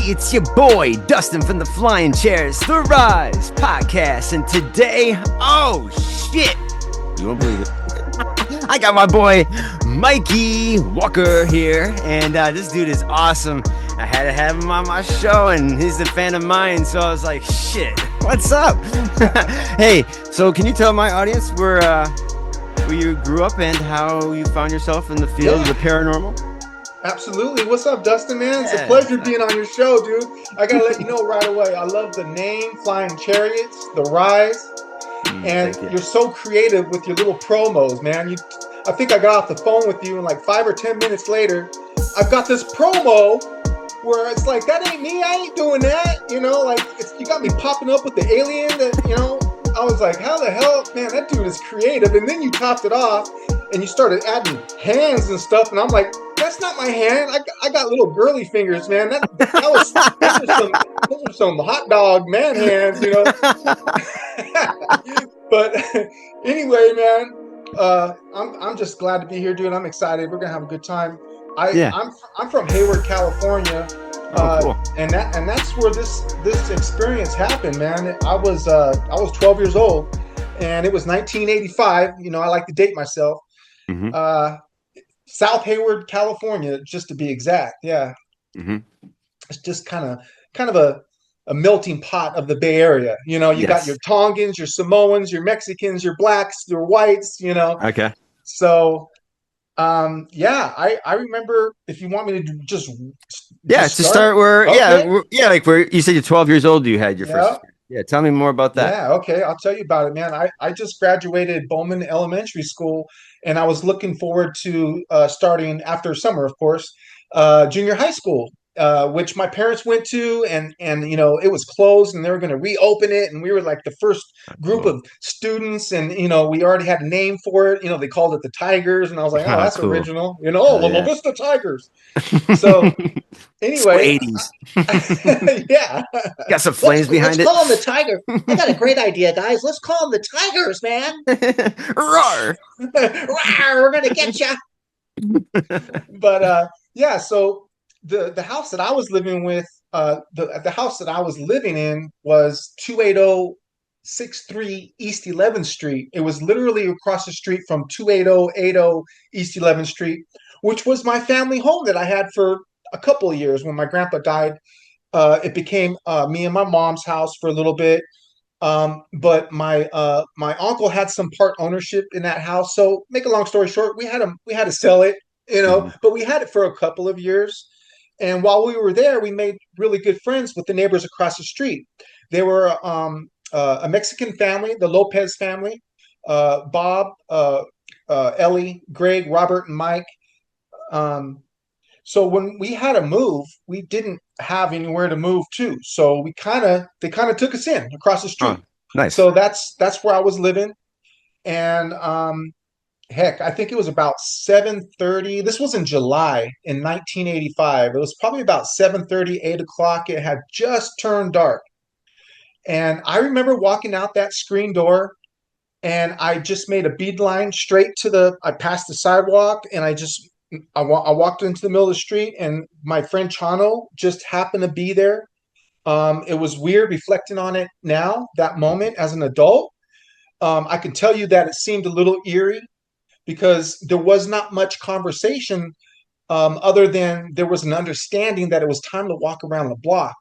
it's your boy, Dustin from the Flying Chairs, The Rise Podcast. And today, oh shit, you won't believe it. I got my boy, Mikey Walker here. And this dude is awesome. I had to have him on my show, and he's a fan of mine. So I was like, shit, what's up? Hey, so can you tell my audience where you grew up and how you found yourself in the field of the paranormal? Absolutely. What's up, Dustin, man? It's a pleasure being on your show, dude. I got to let you know right away. I love the name, Flying Chariots, The Rise. And you're so creative with your little promos, man. I think I got off the phone with you, and like 5 or 10 minutes later, I've got this promo where it's like, that ain't me. I ain't doing that. You know, like, you got me popping up with the alien that, you know. I was like, how the hell? Man, that dude is creative. And then you topped it off, and you started adding hands and stuff. And I'm like, that's not my hand. I got little girly fingers, man. Those are some hot dog man hands, you know. But anyway, man, I'm just glad to be here, dude. I'm excited. We're gonna have a good time. I'm from Hayward, California. Cool. And that's where this experience happened, man. I was 12 years old, and it was 1985. You know, I like to date myself. Mm-hmm. South Hayward, California, just to be exact. Yeah. Mm-hmm. It's just kind of a melting pot of the Bay Area. You know, you got your Tongans, your Samoans, your Mexicans, your blacks, your whites. You know. Okay. So. I remember, if you want me to just start where like where you said you're 12 years old, you had your first. Yeah, tell me more about that. Yeah, okay, I'll tell you about it, man. I just graduated Bowman Elementary School, and I was looking forward to starting after summer, of course, junior high school, which my parents went to, and you know, it was closed, and they were going to reopen it, and we were like the first group of students, and you know, we already had a name for it. You know, they called it the Tigers, and I was like, oh, that's cool. Original. You know, La Vista Tigers. So anyway, 80s. Yeah, got some flames behind it. Let's call them the Tiger. I got a great idea, guys. Let's call them the Tigers, man. Roar! Roar! We're gonna get you. But yeah, so. The house that I was living with, the house that I was living in was 28063 East 11th Street. It was literally across the street from 28080 East 11th Street, which was my family home that I had for a couple of years. When my grandpa died, it became me and my mom's house for a little bit. But my uncle had some part ownership in that house. So, make a long story short, we had to sell it, you know, but we had it for a couple of years. And while we were there, we made really good friends with the neighbors across the street. They were a Mexican family, the Lopez family, Bob, Ellie, Greg, Robert, and Mike. So when we had to move, we didn't have anywhere to move to. So they kind of took us in across the street. Oh, nice. So that's where I was living. And heck, I think it was about 7:30. This was in July in 1985. It was probably about 7:30, 8 o'clock. It had just turned dark. And I remember walking out that screen door, and I just made a beeline straight I passed the sidewalk, and I walked into the middle of the street, and my friend Chano just happened to be there. It was weird reflecting on it now, that moment as an adult. I can tell you that it seemed a little eerie, because there was not much conversation other than there was an understanding that it was time to walk around the block.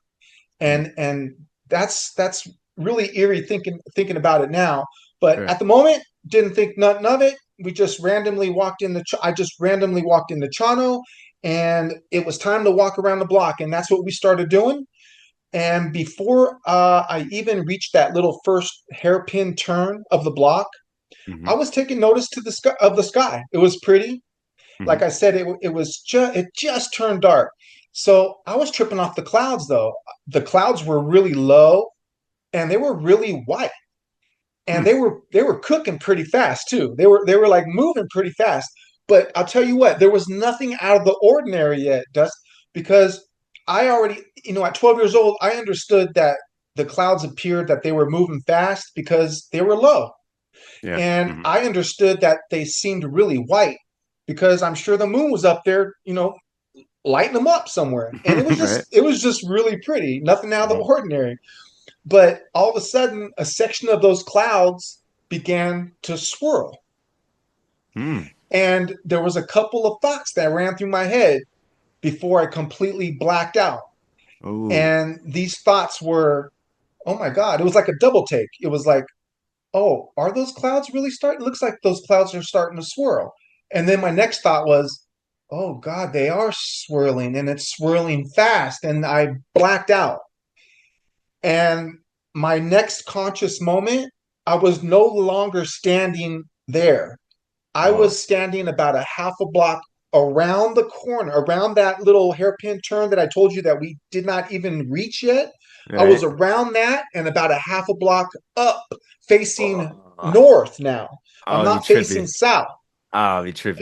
And that's really eerie thinking about it now. But at the moment, didn't think nothing of it. We just randomly walked in I just randomly walked into Chano, and it was time to walk around the block. And that's what we started doing. And before I even reached that little first hairpin turn of the block, I was taking notice of the sky. It was pretty. Mm-hmm. Like I said, it just turned dark. So I was tripping off the clouds, though. The clouds were really low, and they were really white. And they were cooking pretty fast too. They were like moving pretty fast. But I'll tell you what, there was nothing out of the ordinary yet, because I already, you know, at 12 years old, I understood that the clouds appeared that they were moving fast because they were low. Yeah. And I understood that they seemed really white because I'm sure the moon was up there, you know, lighten them up somewhere. And it was Right. just really pretty, nothing out of the ordinary. But all of a sudden, a section of those clouds began to swirl. Mm. And there was a couple of thoughts that ran through my head before I completely blacked out. Oh. And these thoughts were, oh my God, it was like a double take. It was like, oh, are those clouds really starting? It looks like those clouds are starting to swirl. And then my next thought was, oh God, they are swirling and it's swirling fast. And I blacked out. And my next conscious moment, I was no longer standing there. I Oh. was standing about a half a block around the corner, around that little hairpin turn that I told you that we did not even reach yet. I was Right. around that and about a half a block up, facing Oh. north now. I'm Oh, be not facing trippy. south. Oh, be trippy.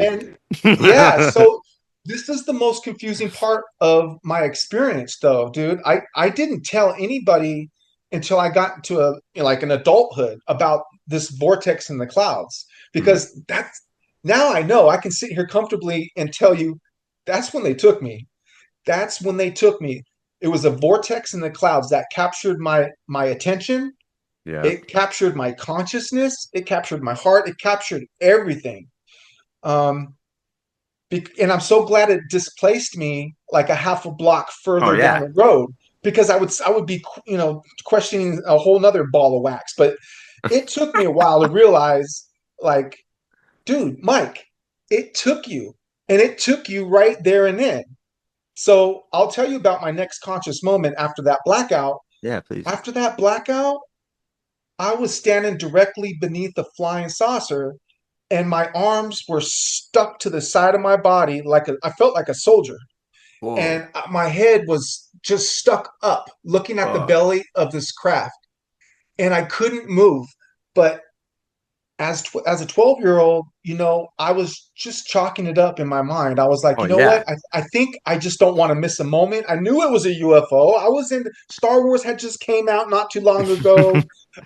And yeah, so this is the most confusing part of my experience though, dude. I didn't tell anybody until I got to like an adulthood about this vortex in the clouds Mm. because that's now I know I can sit here comfortably and tell you that's when they took me. That's when they took me. It was a vortex in the clouds that captured my attention. Yeah. It captured my consciousness. It captured my heart. It captured everything. Um, and I'm so glad it displaced me like a half a block Oh further down yeah. the road because I would be questioning a whole nother ball of wax. But it took me a while to realize, like, dude, Mike, it took you, and it took you right there and then. So I'll tell you about my next conscious moment after that blackout. Yeah, please. After that blackout, I was standing directly beneath the flying saucer and my arms were stuck to the side of my body I felt like a soldier. Whoa. And my head was just stuck up looking at the Oh. belly of this craft and I couldn't move. But as a 12-year-old, I was just chalking it up in my mind. I was like, Oh you know yeah. what? I think I just don't want to miss a moment. I knew it was a UFO. I was in Star Wars had just came out not too long ago.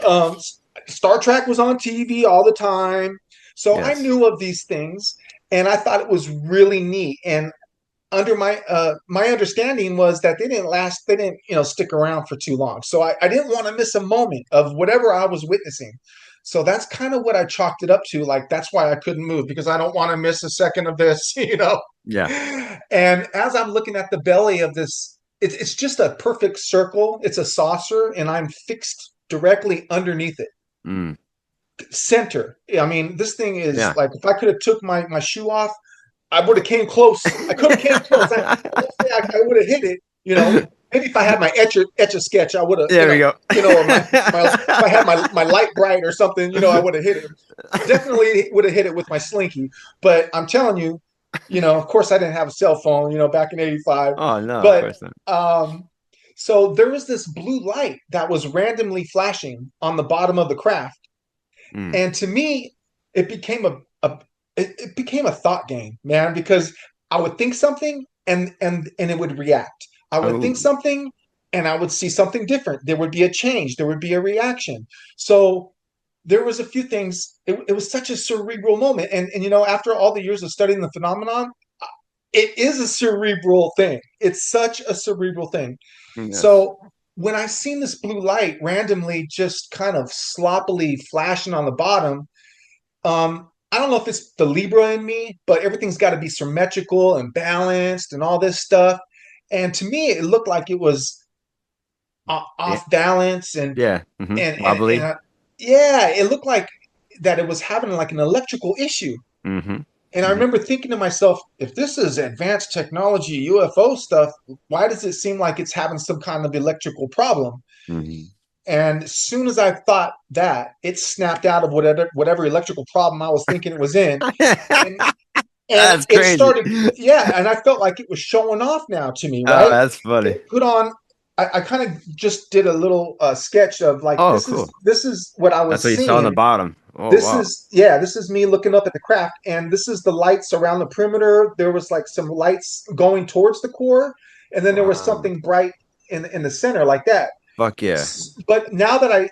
Um, Star Trek was on TV all the time. So I Yes. knew of these things and I thought it was really neat. And under my understanding was that they didn't stick around for too long, so I didn't want to miss a moment of whatever I was witnessing. So that's kind of what I chalked it up to, like that's why I couldn't move because I don't want to miss a second of this. Yeah. And as I'm looking at the belly of this, it's just a perfect circle. It's a saucer and I'm fixed directly underneath it, Mm. center. I mean, this thing is Yeah. like if I could have took my shoe off, I would have came close. I could have came close. I won't say I would have hit it. Maybe if I had my etch a sketch, I would have. There we go. Or if I had my light bright or something, I would have hit it. Definitely would have hit it with my slinky. But I'm telling you, of course I didn't have a cell phone, back in '85. Oh no, of But course not. so there was this blue light that was randomly flashing on the bottom of the craft, Mm. and to me, it became it became a thought game, man, because I would think something and it would react. I would think Oh. something and I would see something different. There would be a change. There would be a reaction. So there was a few things. It was such a cerebral moment. And after all the years of studying the phenomenon, it is a cerebral thing. It's such a cerebral thing. Yes. So when I seen this blue light randomly just kind of sloppily flashing on the bottom, I don't know if it's the Libra in me, but everything's got to be symmetrical and balanced and all this stuff. And to me, it looked like it was Yeah. off balance Yeah. and Wobbly. yeah, it looked like that it was having like an electrical issue. Mm-hmm. And I Mm-hmm. remember thinking to myself, if this is advanced technology, UFO stuff, why does it seem like it's having some kind of electrical problem? Mm-hmm. And as soon as I thought that, it snapped out of whatever electrical problem I was thinking it was in, and and That's it crazy. started, yeah, and I felt like it was showing off now to me, Oh, right? that's funny. It put on. I kind of just did a little sketch of like Oh, this is cool. this is what I That's was what you saw on the seeing. bottom. Oh, This wow. is yeah, this is me looking up at the craft, and this is the lights around the perimeter. There was like some lights going towards the core, and then there was Wow. something bright in the center like that. Fuck yeah. But now that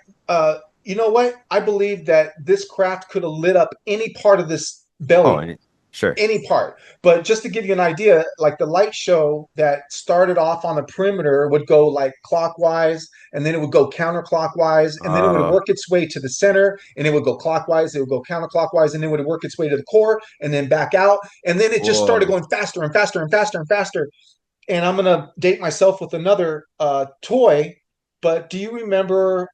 you know what? I believe that this craft could have lit up any part of this Oh, belly. Sure. any part. But just to give you an idea, like the light show that started off on the perimeter would go like clockwise, and then it would go counterclockwise, and then it would Oh, work its way to the center, and it would go clockwise, it would go counterclockwise, and then it would work its way to the core, and then back out, and then it just started whoa. going faster and faster and faster and faster. And I'm gonna date myself with another toy, but do you remember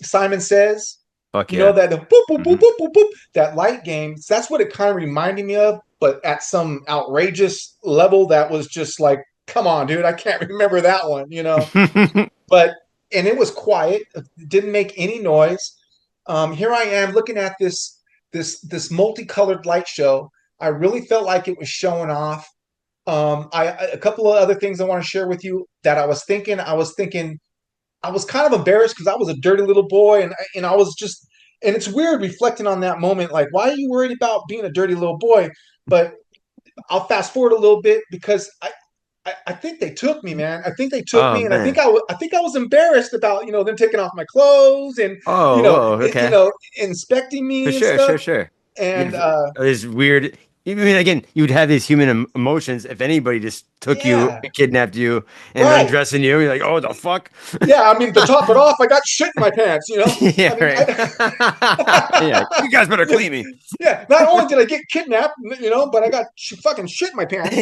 Simon Says? Fuck You know yeah. that the boop boop boop Hmm. boop boop boop that light game. So that's what it kind of reminded me of, but at some outrageous level that was just like, come on, dude, I can't remember that one, you know. But and it was quiet, it didn't make any noise. Here I am looking at this multicolored light show. I really felt like it was showing off. A couple of other things I want to share with you that I was thinking. I was kind of embarrassed because I was a dirty little boy, and I was just, and it's weird reflecting on that moment. Like, why are you worried about being a dirty little boy? But I'll fast forward a little bit because I think they took me, man. I think they took Oh me, and man. I think I was embarrassed about them taking off my clothes and Oh, whoa. Okay. inspecting For me and sure, stuff. sure, sure. And Yeah, it's weird. I mean, again, you'd have these human emotions if anybody just took you, yeah, kidnapped you, and right. undressing you. You're like, oh, the fuck? Yeah, I mean, to top it off, I got shit in my pants. Yeah, I mean, right. Yeah, you guys better yeah, clean me. yeah. Not only did I get kidnapped, but I got fucking shit in my pants.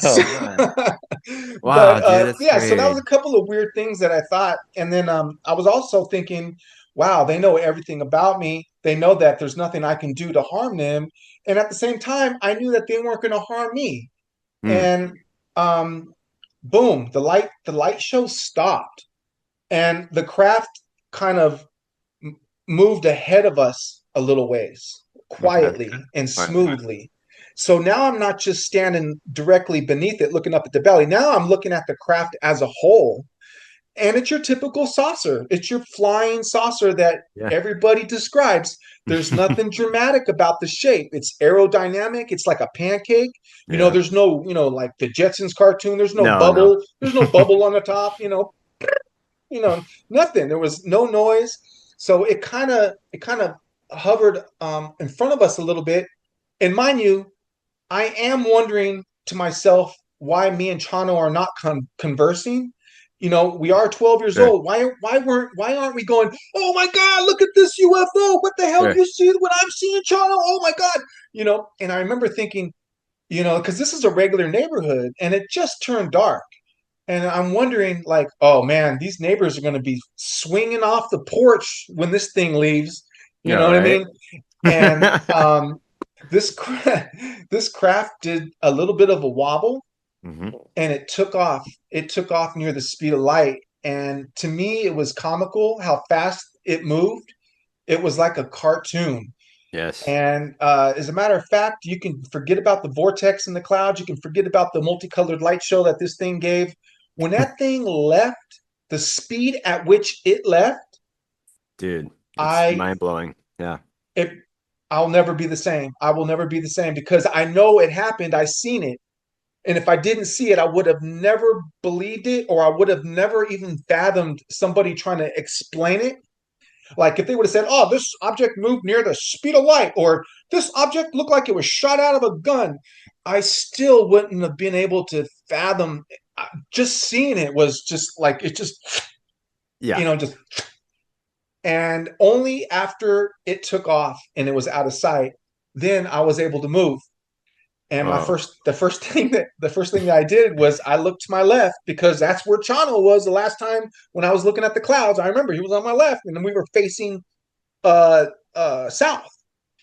So, Oh man. Wow, but dude, that's yeah, so that was great. a couple of weird things that I thought, and then I was also thinking, wow, they know everything about me. They know that there's nothing I can do to harm them, and at the same time, I knew that they weren't going to harm me. Hmm. And um, boom, the light show stopped, and the craft kind of moved ahead of us a little ways, Okay. quietly and All right. smoothly. So now I'm not just standing directly beneath it looking up at the belly. Now I'm looking at the craft as a whole. And it's your typical saucer. It's your flying saucer that Yeah. everybody describes. There's nothing dramatic about the shape. It's aerodynamic. It's like a pancake. Yeah. There's no, like the Jetsons cartoon. There's no No, no. bubble. There's no bubble on the top. Nothing. There was no noise. So it kind of hovered in front of us a little bit. And mind you, I am wondering to myself why me and Chano are not conversing. We are 12 years Sure. old. Why aren't we going, oh my God, look at this UFO. What the hell do Sure. you see what I'm seeing, Chano? Oh my God. And I remember thinking, because this is a regular neighborhood and it just turned dark. And I'm wondering, like, oh man, these neighbors are going to be swinging off the porch when this thing leaves. You Yeah, know what I right. mean? And this craft did a little bit of a wobble, Hmm. and it took off. It took off near the speed of light, and to me, it was comical how fast it moved. It was like a cartoon. Yes. And as a matter of fact, you can forget about the vortex in the clouds. You can forget about the multicolored light show that this thing gave. When that thing left, the speed at which it left, Dude, it's I mind blowing. Yeah. it I'll never be the same. I will never be the same because I know it happened. I seen it. And if I didn't see it, I would have never believed it, or I would have never even fathomed somebody trying to explain it. Like if they would have said, "Oh, this object moved near the speed of light," or "This object looked like it was shot out of a gun," I still wouldn't have been able to fathom. Just seeing it was just like it just Yeah. just. And only after it took off and it was out of sight, then I was able to move. And Oh. the first thing that I did was I looked to my left because that's where Chano was the last time when I was looking at the clouds. I remember he was on my left, and then we were facing south.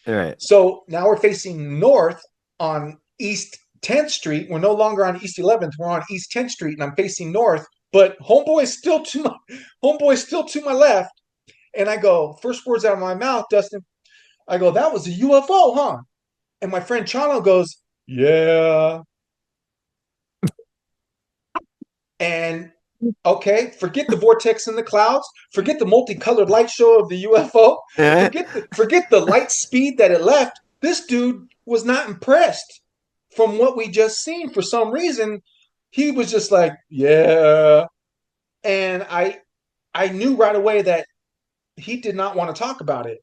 All right. So now we're facing north on East 10th Street. We're no longer on East 11th. We're on East 10th Street, and I'm facing north. But homeboy's still to my left. And I go, first words out of my mouth, Dustin. I go, that was a UFO, huh? And my friend Chano goes, yeah. And okay, forget the vortex in the clouds, forget the multicolored light show of the UFO, forget the light speed that it left. This dude was not impressed from what we just seen. For some reason, he was just like, yeah. And I knew right away that he did not want to talk about it.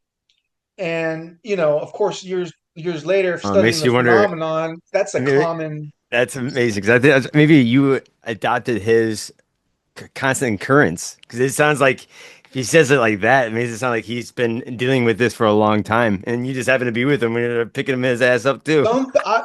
And of course, years years later It studying makes the you wonder. phenomenon, that's a Maybe, common. that's amazing because I think maybe you adopted his constant occurrence because it sounds like if he says it like that, it makes it sound like he's been dealing with this for a long time, and you just happen to be with him when you're picking his ass up too.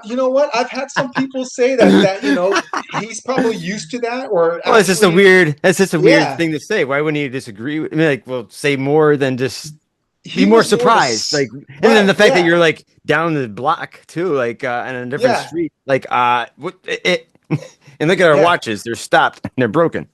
You know what? I've had some people say that he's probably used to that, or Well, it's just a actually, weird. That's just a weird yeah, thing to say. Why wouldn't you disagree? I mean, like, well, say more than just be he more was more surprised. Like, and then the right, fact that yeah, you're like down the block too, like on a different yeah, street. Like, what and look at our yeah. watches. They're stopped and they're broken.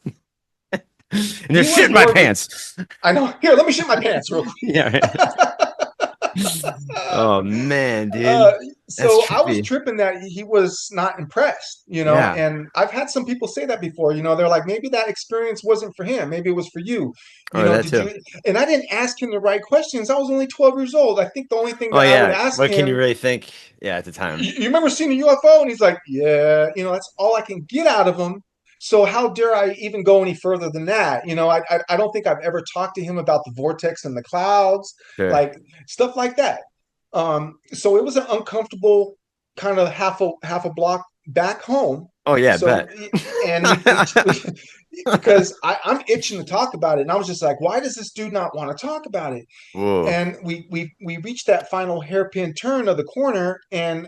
And He there's shit was in my more of a. pants. I know. Here, let me shit my pants real Yeah. Right. quick. Oh man, Uh, dude. That's so I was trippy. tripping that he was not impressed, Yeah. and I've had some people say that before, they're like, maybe that experience wasn't for him. Maybe it was for you. Or that Did too. you? And I didn't ask him the right questions. I was only 12 years old. I think the only thing Oh that I would yeah. ask What can you him, really think? Yeah, at the time. you remember seeing a UFO? And he's like, yeah, that's all I can get out of him. So how dare I even go any further than that? I don't think I've ever talked to him about the vortex and the clouds, Sure. like stuff like that. So it was an uncomfortable kind of half a block back home. Oh yeah, So bet. and we because I'm itching to talk about it, and I was just like, why does this dude not want to talk about it? Whoa. And we reached that final hairpin turn of the corner, and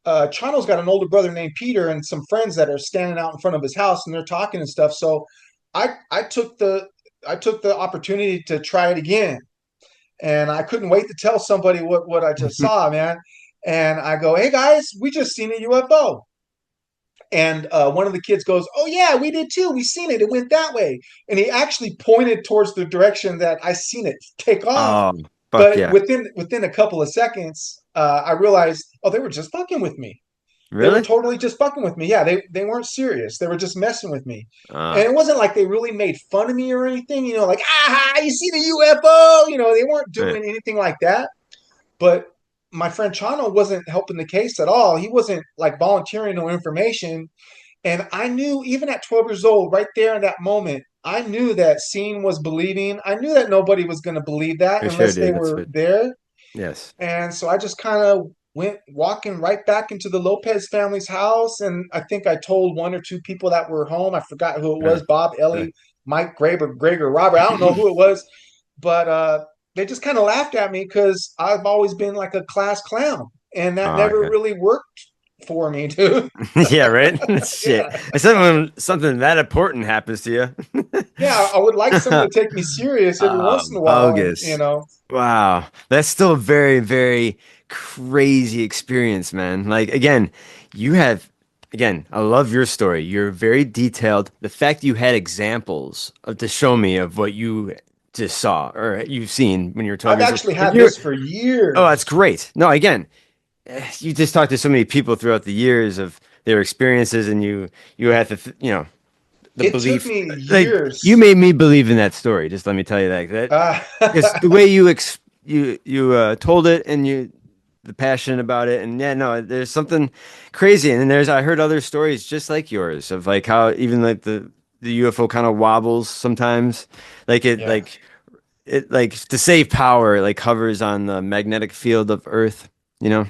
Chano's got an older brother named Peter and some friends that are standing out in front of his house, and they're talking and stuff. So I took the opportunity to try it again, and I couldn't wait to tell somebody what I just saw, man. And I go, hey guys, we just seen a UFO. And one of the kids goes, "Oh yeah, we did too. We seen it. It went that way." And he actually pointed towards the direction that I seen it take off. Oh, fuck But yeah. within a couple of seconds, I realized, oh, they were just fucking with me. They were Really? totally just fucking with me. Yeah, they weren't serious. They were just messing with me. And Uh, it wasn't like they really made fun of me or anything, like, ah, you see the UFO, they weren't right. doing anything like that. But my friend Chano wasn't helping the case at all. He wasn't like volunteering no information. And I knew even at 12 years old, right there in that moment, I knew that seeing was believing. I knew that nobody was going to believe that For sure, unless they dude. That's were what. there. Yes. And so I just kind of went walking right back into the Lopez family's house. And I think I told one or two people that were home. I forgot who it Uh, was, Bob, uh. Ellie, Mike, Gregor, Robert. I don't know who it was, but they just kind of laughed at me because I've always been like a class clown. And that Oh, never okay. really worked for me, dude. Yeah, right. Shit. Yeah. Except when something that important happens to you. Yeah, I would like someone to take me serious every once in a while. And, Bogus. Wow. That's still a very, very crazy experience, man. Like, again, you have, again, I love your story. You're very detailed. The fact you had examples to show me of what you just saw or you've seen when you were 12 I've years old. actually Like had you're, this for oh, that's years. great. No, again, you just talked to so many people throughout the years of their experiences and you have to, the It took belief. me Like you years. made me believe in that story. Just let me tell you that Uh, because the way you told it and the passion about it and yeah, no, there's something crazy. And then I heard other stories just like yours of like how even like the UFO kind of wobbles sometimes, like yeah. it like to save power, it like hovers on the magnetic field of Earth, you know.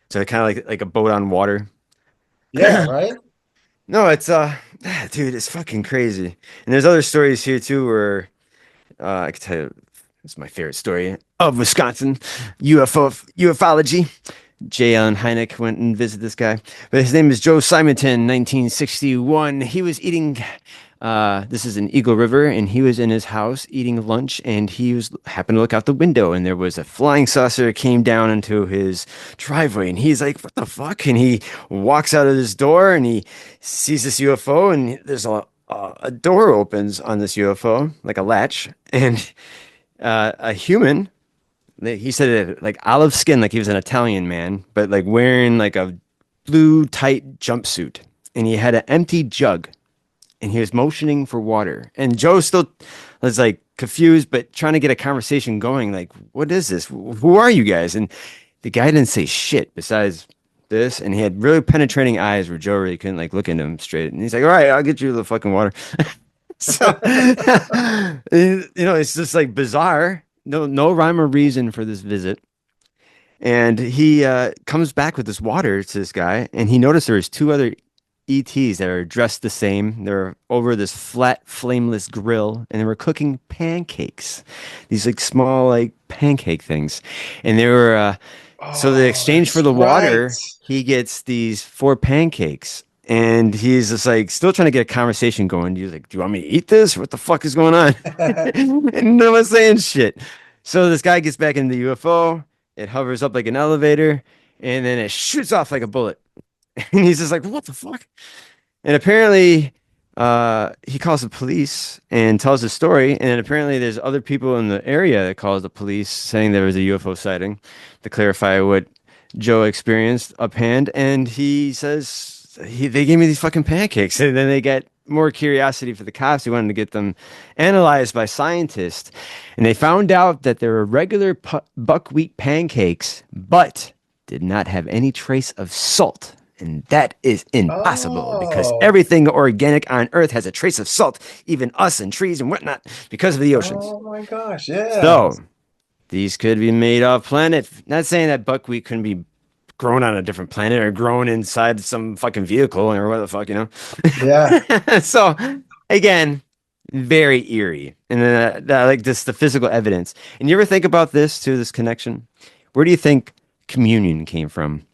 So kind of like a boat on water. Yeah, right? No, it's dude, it's fucking crazy. And there's other stories here too where I could tell you it's my favorite story of Wisconsin, ufology. J. Allen Hynek went and visited this guy, but his name is Joe Simonton, 1961. He was eating. This is in Eagle River, and he was in his house eating lunch, and he was happened to look out the window, and there was a flying saucer came down into his driveway, and he's like, "What the fuck?" And he walks out of his door, and he sees this UFO, and there's a door opens on this UFO, like a latch, and a human. He said it like olive skin, like he was an Italian man, but like wearing like a blue tight jumpsuit, and he had an empty jug, and he was motioning for water. And Joe still was like confused, but trying to get a conversation going. Like, what is this? Who are you guys? And the guy didn't say shit besides this, and he had really penetrating eyes where Joe really couldn't like look into him straight. And he's like, "All right, I'll get you the fucking water." So, it's just like bizarre. No rhyme or reason for this visit. And he comes back with this water to this guy, and he noticed there was two other ETs that are dressed the same. They're over this flat, flameless grill, and they were cooking pancakes. These like small, like pancake things, and they were. So the Oh, exchange for that's the right. water, he gets these four pancakes. And he's just like still trying to get a conversation going. He's like, "Do you want me to eat this? What the fuck is going on?" And no one's saying shit. So this guy gets back in the UFO. It hovers up like an elevator, and then it shoots off like a bullet. And he's just like, "What the fuck?" And apparently, he calls the police and tells his story. And then apparently, there's other people in the area that calls the police saying there was a UFO sighting to clarify what Joe experienced uphand. And he says they gave me these fucking pancakes. And then they get more curiosity for the cops. He wanted to get them analyzed by scientists. And they found out that they were regular buckwheat pancakes, but did not have any trace of salt. And that is impossible because Oh, everything organic on Earth has a trace of salt, even us and trees and whatnot, because of the oceans. oh my gosh, yeah. So these could be made off planet. Not saying that buckwheat couldn't be grown on a different planet or grown inside some fucking vehicle or what the fuck, you Yeah. know? So again, very eerie. And then like this, the physical evidence. And you ever think about this too, this connection? Where do you think communion came from?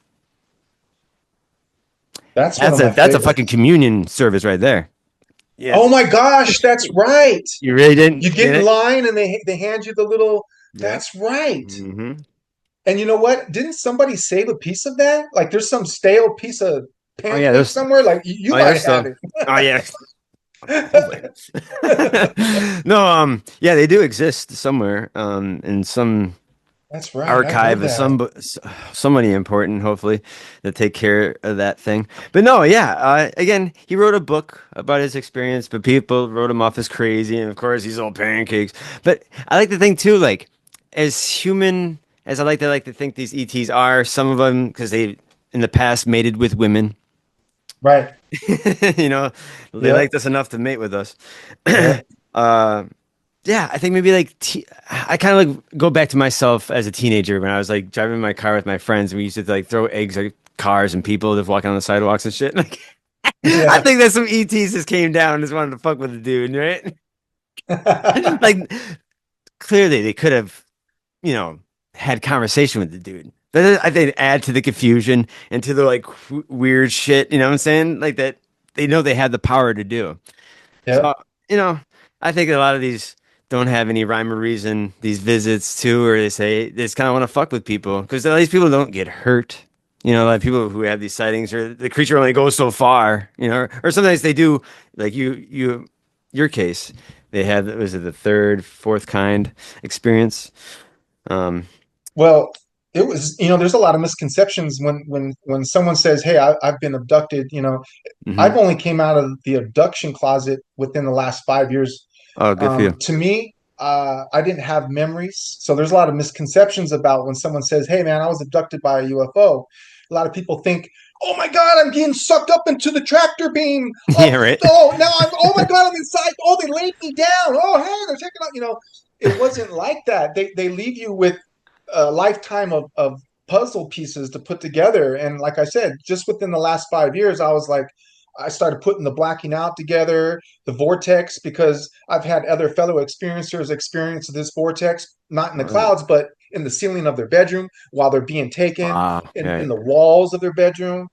That's one That's of a my that's a fucking favorites. communion service right there. Yeah. Oh my gosh, that's right. You really You didn't get get in it? line and they hand you the little. Yep. That's right. Hmm. And you know what? Didn't somebody save a piece of that? Like there's some stale piece of Oh yeah, pancake there's somewhere. Like you oh yeah, might there's have still it. oh yeah. Hopefully. No, yeah, they do exist somewhere, in some That's right. I archive heard of that. somebody important, hopefully, to take care of that thing. But no, yeah, again, he wrote a book about his experience, but people wrote him off as crazy, and of course, he's all pancakes. But I like to think too, like, as human as I like to think these ETs are, some of them, because they in the past mated with women, Right. you know, they Yep. liked us enough to mate with us. Yep. uh, yeah, I think maybe like I kind of like go back to myself as a teenager when I was like driving my car with my friends and we used to like throw eggs at cars and people just walking on the sidewalks and shit. Like, I Yeah. think that some ETs just came down and just wanted to fuck with the dude, right? Like, clearly they could have, had conversation with the dude. But I think add to the confusion and to the like weird shit, you know what I'm saying? Like that they know they have the power to do. Yep. So, you know, I think a lot of these don't have any rhyme or reason, these visits too, or they say they just kind of want to fuck with people because a lot of these people don't get hurt. A lot of people who have these sightings or the creature only goes so far, or sometimes they do, like your case, they had, was it the third, fourth kind experience? Um, Well, it was, there's a lot of misconceptions when someone says, "Hey, I've been abducted." I've mhm. only came out of the abduction closet within the last 5 years. Oh, good for you. To me, I didn't have memories, so there's a lot of misconceptions about when someone says, "Hey, man, I was abducted by a UFO." A lot of people think, "Oh my God, I'm getting sucked up into the tractor beam." Yeah, right. Oh, now I'm. Oh my God, I'm inside. Oh, they laid me down. Oh, hey, they're checking out. It wasn't like that. They leave you with a lifetime of puzzle pieces to put together. And like I said, just within the last 5 years, I started putting the blacking out together, the vortex, because I've had other fellow experiencers experience this vortex, not in the Oh, clouds, but in the ceiling of their bedroom while they're being taken, wow. in Right. the walls of their bedroom.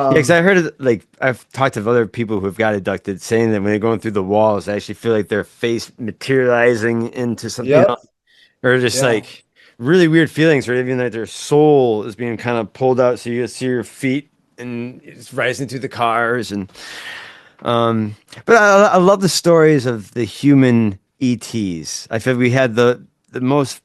Yeah, because Um, I heard like I've talked to other people who've got abducted saying that when they're going through the walls, they actually feel like their face materializing into something, yep, or just yeah, like really weird feelings, or even like their soul is being kind of pulled out, so you see your feet and it's rising through the cars, and um, but I love the stories of the human ETs. I feel we had the most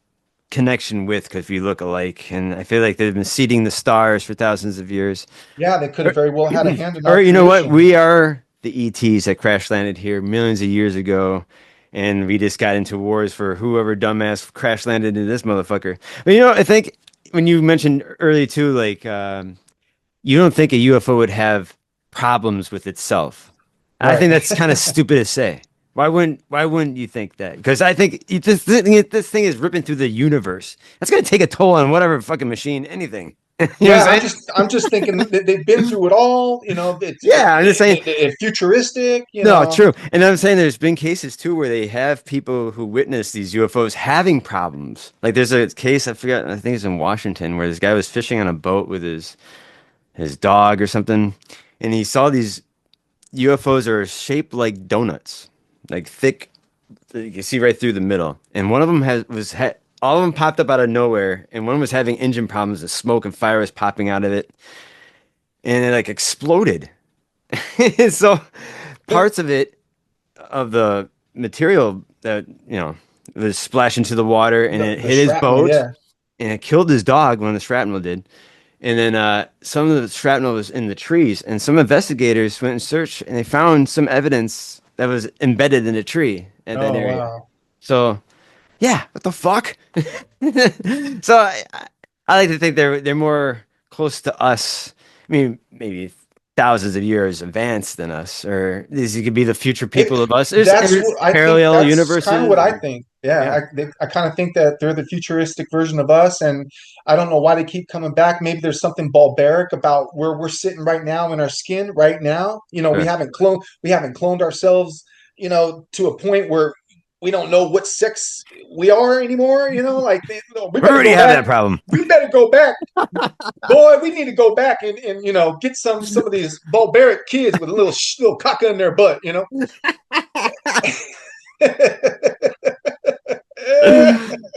connection with because we look alike, and I feel like they've been seeding the stars for thousands of years. yeah. They could have Or, very well had a hand in or our you know what? creation. We are the ETs that crash landed here millions of years ago, and we just got into wars for whoever dumbass crash landed into this motherfucker. But I think when you mentioned early too, like you don't think a UFO would have problems with itself. I Right. think that's kind of stupid to say. Why wouldn't you think that? Because I think this thing is ripping through the universe. That's gonna take a toll on whatever fucking machine, anything. You know what Yeah, I'm saying? I'm just thinking that they've been through it all. Yeah, I'm just saying. It's futuristic. No, true. And I'm saying there's been cases too where they have people who witness these UFOs having problems. Like there's a case, I forgot, I think it's in Washington, where this guy was fishing on a boat with his dog or something, and he saw these UFOs that are shaped like donuts, like thick. You can see right through the middle. And one of them all of them popped up out of nowhere, and one was having engine problems. The smoke and fire was popping out of it, and it like exploded. So parts of it, of the material that was splashed into the water, and it The hit his shrapnel, boat, yeah. and it killed his dog when the shrapnel did. And then some of the shrapnel was in the trees, and some investigators went and searched, and they found some evidence that was embedded in a tree at that Oh area. wow. So yeah, what the fuck? So I like to think they're more close to us. I mean, maybe thousands of years advanced than us, or these could be the future It, people of us. that's There's what I think. parallel That's kind of universes. what I think. Yeah, Yeah, I kind of think that they're the futuristic version of us, and I don't know why they keep coming back. Maybe there's something barbaric about where we're sitting right now in our skin right now. sure. We haven't cloned ourselves. To a point where we don't know what sex we are anymore. Like we We better already go have back. that problem. We better go back. Boy, we need to go back and get some of these barbaric kids with a little caca in their butt.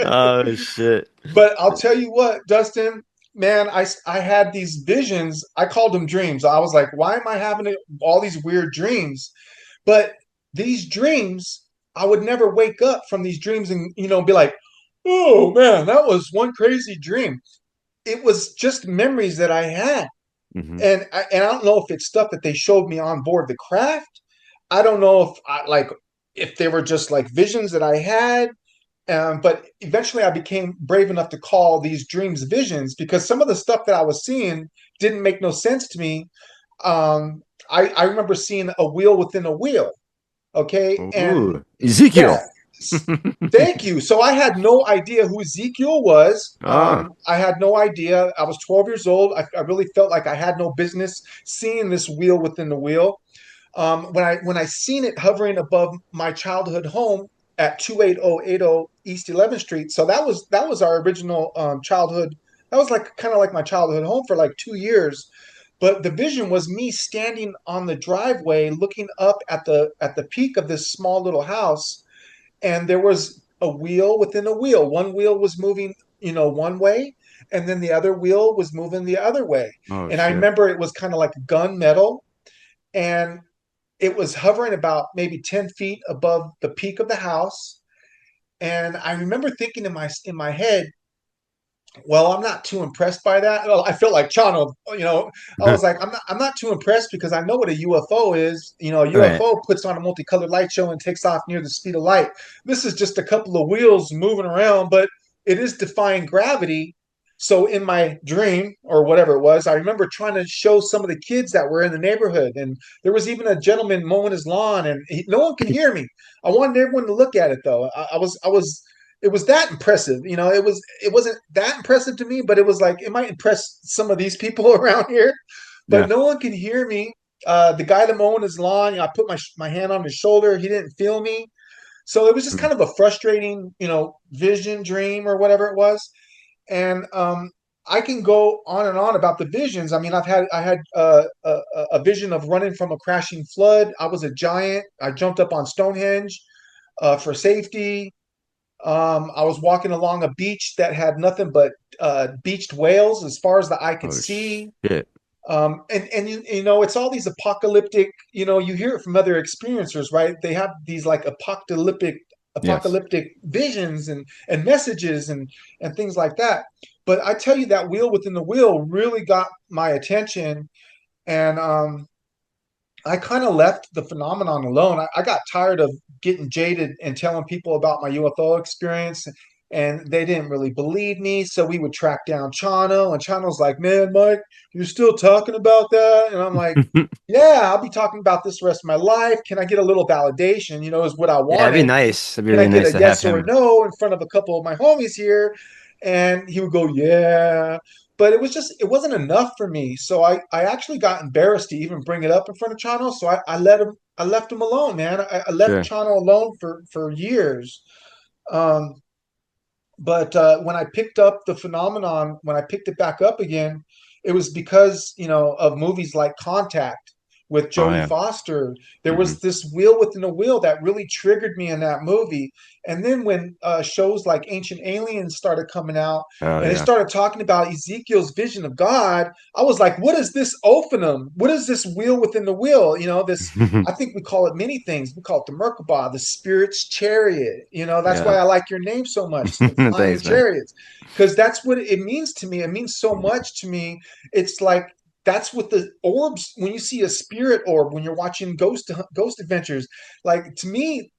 Oh shit. But I'll tell you what, Dustin, man, I had these visions. I called them dreams. I was like, why am I having all these weird dreams? But these dreams, I would never wake up from these dreams and be like, oh man, that was one crazy dream. It was just memories that I had. Hmm. And I don't know if it's stuff that they showed me on board the craft. I don't know if they were just like visions that I had. But eventually I became brave enough to call these dreams visions because some of the stuff that I was seeing didn't make no sense to me. I remember seeing a wheel within a wheel. Okay. And Ooh, Ezekiel. yeah, thank you. So I had no idea who Ezekiel was. Ah, I had no idea. I was 12 years old. I really felt like I had no business seeing this wheel within the wheel. When I seen it hovering above my childhood home at 28080 East 11th Street. So that was our original childhood. That was like kind of like my childhood home for like 2 years. But the vision was me standing on the driveway, looking up at the peak of this small little house, and there was a wheel within a wheel. One wheel was moving, one way, and then the other wheel was moving the other way. oh And I shit. remember it was kind of like gunmetal, and it was hovering about maybe 10 feet above the peak of the house. And I remember thinking in my head, well, I'm not too impressed by that. Well, I felt like Chano, I was like, I'm not too impressed because I know what a UFO is. A Right. UFO puts on a multicolored light show and takes off near the speed of light. This is just a couple of wheels moving around, but it is defying gravity. So in my dream or whatever it was, I remember trying to show some of the kids that were in the neighborhood, and there was even a gentleman mowing his lawn, and no one could hear me. I wanted everyone to look at it though. I was it was that impressive. It wasn't that impressive to me, but it was like it might impress some of these people around here. But Yeah. no one can hear me. The guy that mowing his lawn, I put my hand on his shoulder. He didn't feel me, so it was just kind of a frustrating, vision, dream, or whatever it was. And I can go on and on about the visions. I mean, I had a vision of running from a crashing flood. I was a giant. I jumped up on Stonehenge for safety. I was walking along a beach that had nothing but beached whales as far as the eye could Oh see. shit. And it's all these apocalyptic. You hear it from other experiencers, right? They have these like Yes. apocalyptic visions and messages and things like that. But I tell you, that wheel within the wheel really got my attention, and I kind of left the phenomenon alone. I got tired of getting jaded and telling people about my UFO experience and they didn't really believe me. So we would track down Chano, and Chano's like, "Man, Mike, you're still talking about that?" And I'm like, "Yeah, I'll be talking about this the rest of my life. Can I get a little validation? Is what I Yeah, it'd be wanted. nice. It'd be Can I really get nice a to have yes or a him. no in front of a couple of my homies here?" And he would go, "Yeah." But it wasn't enough for me. So I actually got embarrassed to even bring it up in front of Chano. So I left him alone, man. I left Sure. Chano alone for years. Um, but when I picked up the phenomenon, when I picked it back up again, it was because, of movies like Contact with Oh Jodie yeah. Foster. There Hmm. was this wheel within a wheel that really triggered me in that movie. And then when shows like Ancient Aliens started coming out Oh and they yeah. started talking about Ezekiel's vision of God, I was like, what is this ophanum? What is this wheel within the wheel? I think we call it many things. We call it the Merkabah, the Spirit's chariot. That's why Yeah. I like your name so much, the flying Thanks, man. chariots, because that's what it means to me. It means so much to me. It's like that's what the orbs. When you see a spirit orb, when you're watching Ghost Adventures, like to me,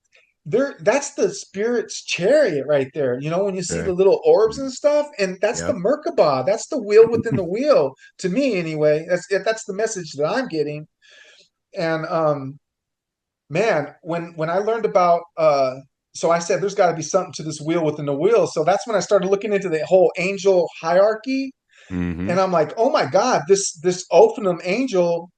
that's the spirit's chariot right there. When you see the Sure. little orbs and stuff, and that's the Yep. Merkabah. That's the wheel within the wheel. To me, anyway, that's the message that I'm getting. And man, when I learned about so I said there's got to be something to this wheel within the wheel. So that's when I started looking into the whole angel hierarchy, Hmm. and I'm like, oh my God, this Ophanum angel,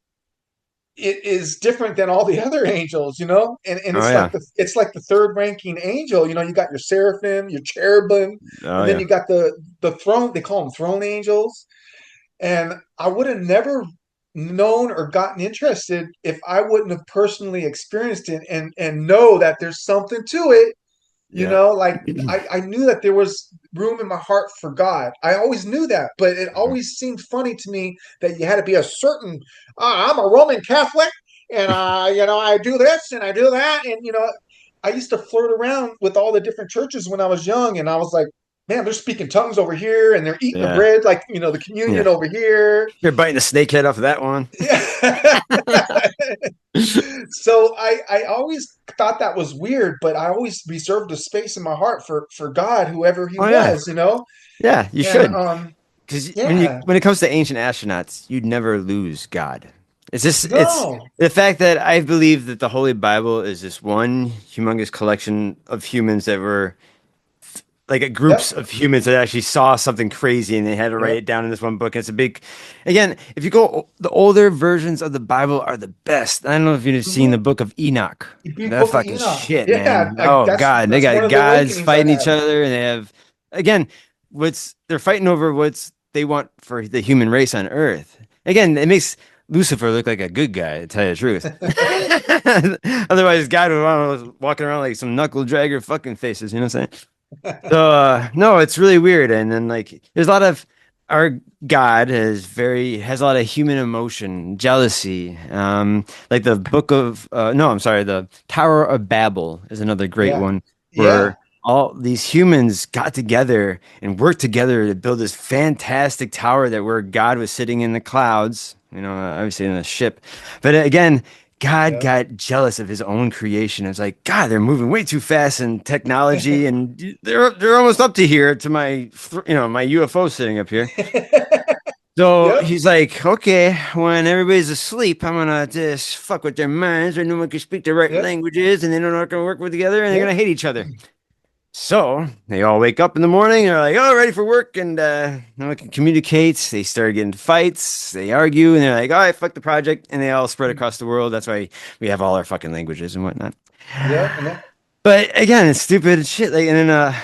it is different than all the other angels, and Oh yeah. it's like the third ranking angel. You got your seraphim, your cherubim, Oh and then yeah. you got the throne. They call them throne angels. And I would have never known or gotten interested if I wouldn't have personally experienced it and know that there's something to it. Yeah. Like I knew that there was room in my heart for God. I always knew that, but it always seemed funny to me that you had to be a certain, I'm a Roman Catholic and, I do this and I do that. And, I used to flirt around with all the different churches when I was young. And I was like, man, they're speaking tongues over here and they're eating the Yeah. bread, like, the communion Yeah. over here. You're biting the snake head off of that one. Yeah. So I always thought that was weird, but I always reserved a space in my heart for God, whoever he Oh yeah. was. Yeah, you And should. Because yeah, when it comes to ancient astronauts, you'd never lose God. It's no, the fact that I believe that the Holy Bible is this one humongous collection of humans that were like yep, groups of humans that actually saw something crazy and they had to write yep. it down in this one book. It's a big, again, if you go, the older versions of the Bible are the best. I don't know if you've seen Mm-hmm. the book of Enoch. That Book of fucking Enoch. shit, Yeah, man. Oh God, they that's one got of the gods awakenings I fighting had. each other, and they have, again, what's they're fighting over what's they want for the human race on Earth. Again, it makes Lucifer look like a good guy, to tell you the truth. Otherwise, God would want to walking around like some knuckle dragger fucking faces. You know what I'm saying? So no, it's really weird. And then like there's a lot of our God has a lot of human emotion, jealousy. Like the book of no, I'm sorry, the Tower of Babel is another great Yeah, one yeah, where all these humans got together and worked together to build this fantastic tower that where God was sitting in the clouds, obviously in a ship. But again, God yeah. got jealous of his own creation. It's like, God, they're moving way too fast in technology, and they're almost up to here to my UFO sitting up here. So Yep. he's like, okay, when everybody's asleep, I'm gonna just fuck with their minds, or no one can speak the right Yep. languages, and they're not gonna work with together, and they're Yep. gonna hate each other. So they all wake up in the morning. They're like, "Oh, ready for work," and no one can communicate. They start getting fights. They argue, and they're like, "All right, fuck the project," and they all spread across the world. That's why we have all our fucking languages and whatnot. Yep. And then But again, it's stupid and shit. Like, and then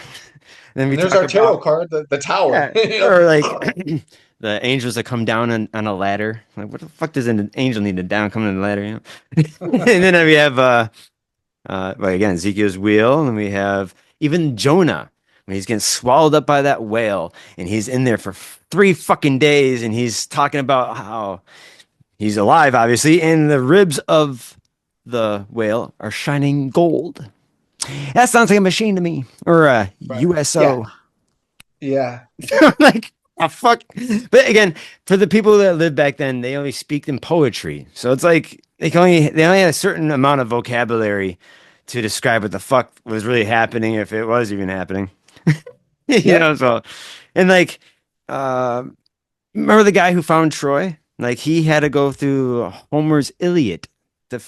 we and there's talk our tarot about card, the tower. yeah, or like the angels that come down on a ladder. Like, what the fuck does an angel need to down come on the ladder? And then we have well, again, Ezekiel's wheel, and we have even Jonah when he's getting swallowed up by that whale, and he's in there for 3 fucking days, and he's talking about how he's alive, obviously, and the ribs of the whale are shining gold. That sounds like a machine to me, or a Right. Yeah. USO. Yeah. Like, a fuck. But again, for the people that lived back then, they only speak in poetry, so it's like they only had a certain amount of vocabulary to describe what the fuck was really happening, if it was even happening. You Yep. know, so and like uh remember the guy who found Troy? Like he had to go through Homer's Iliad to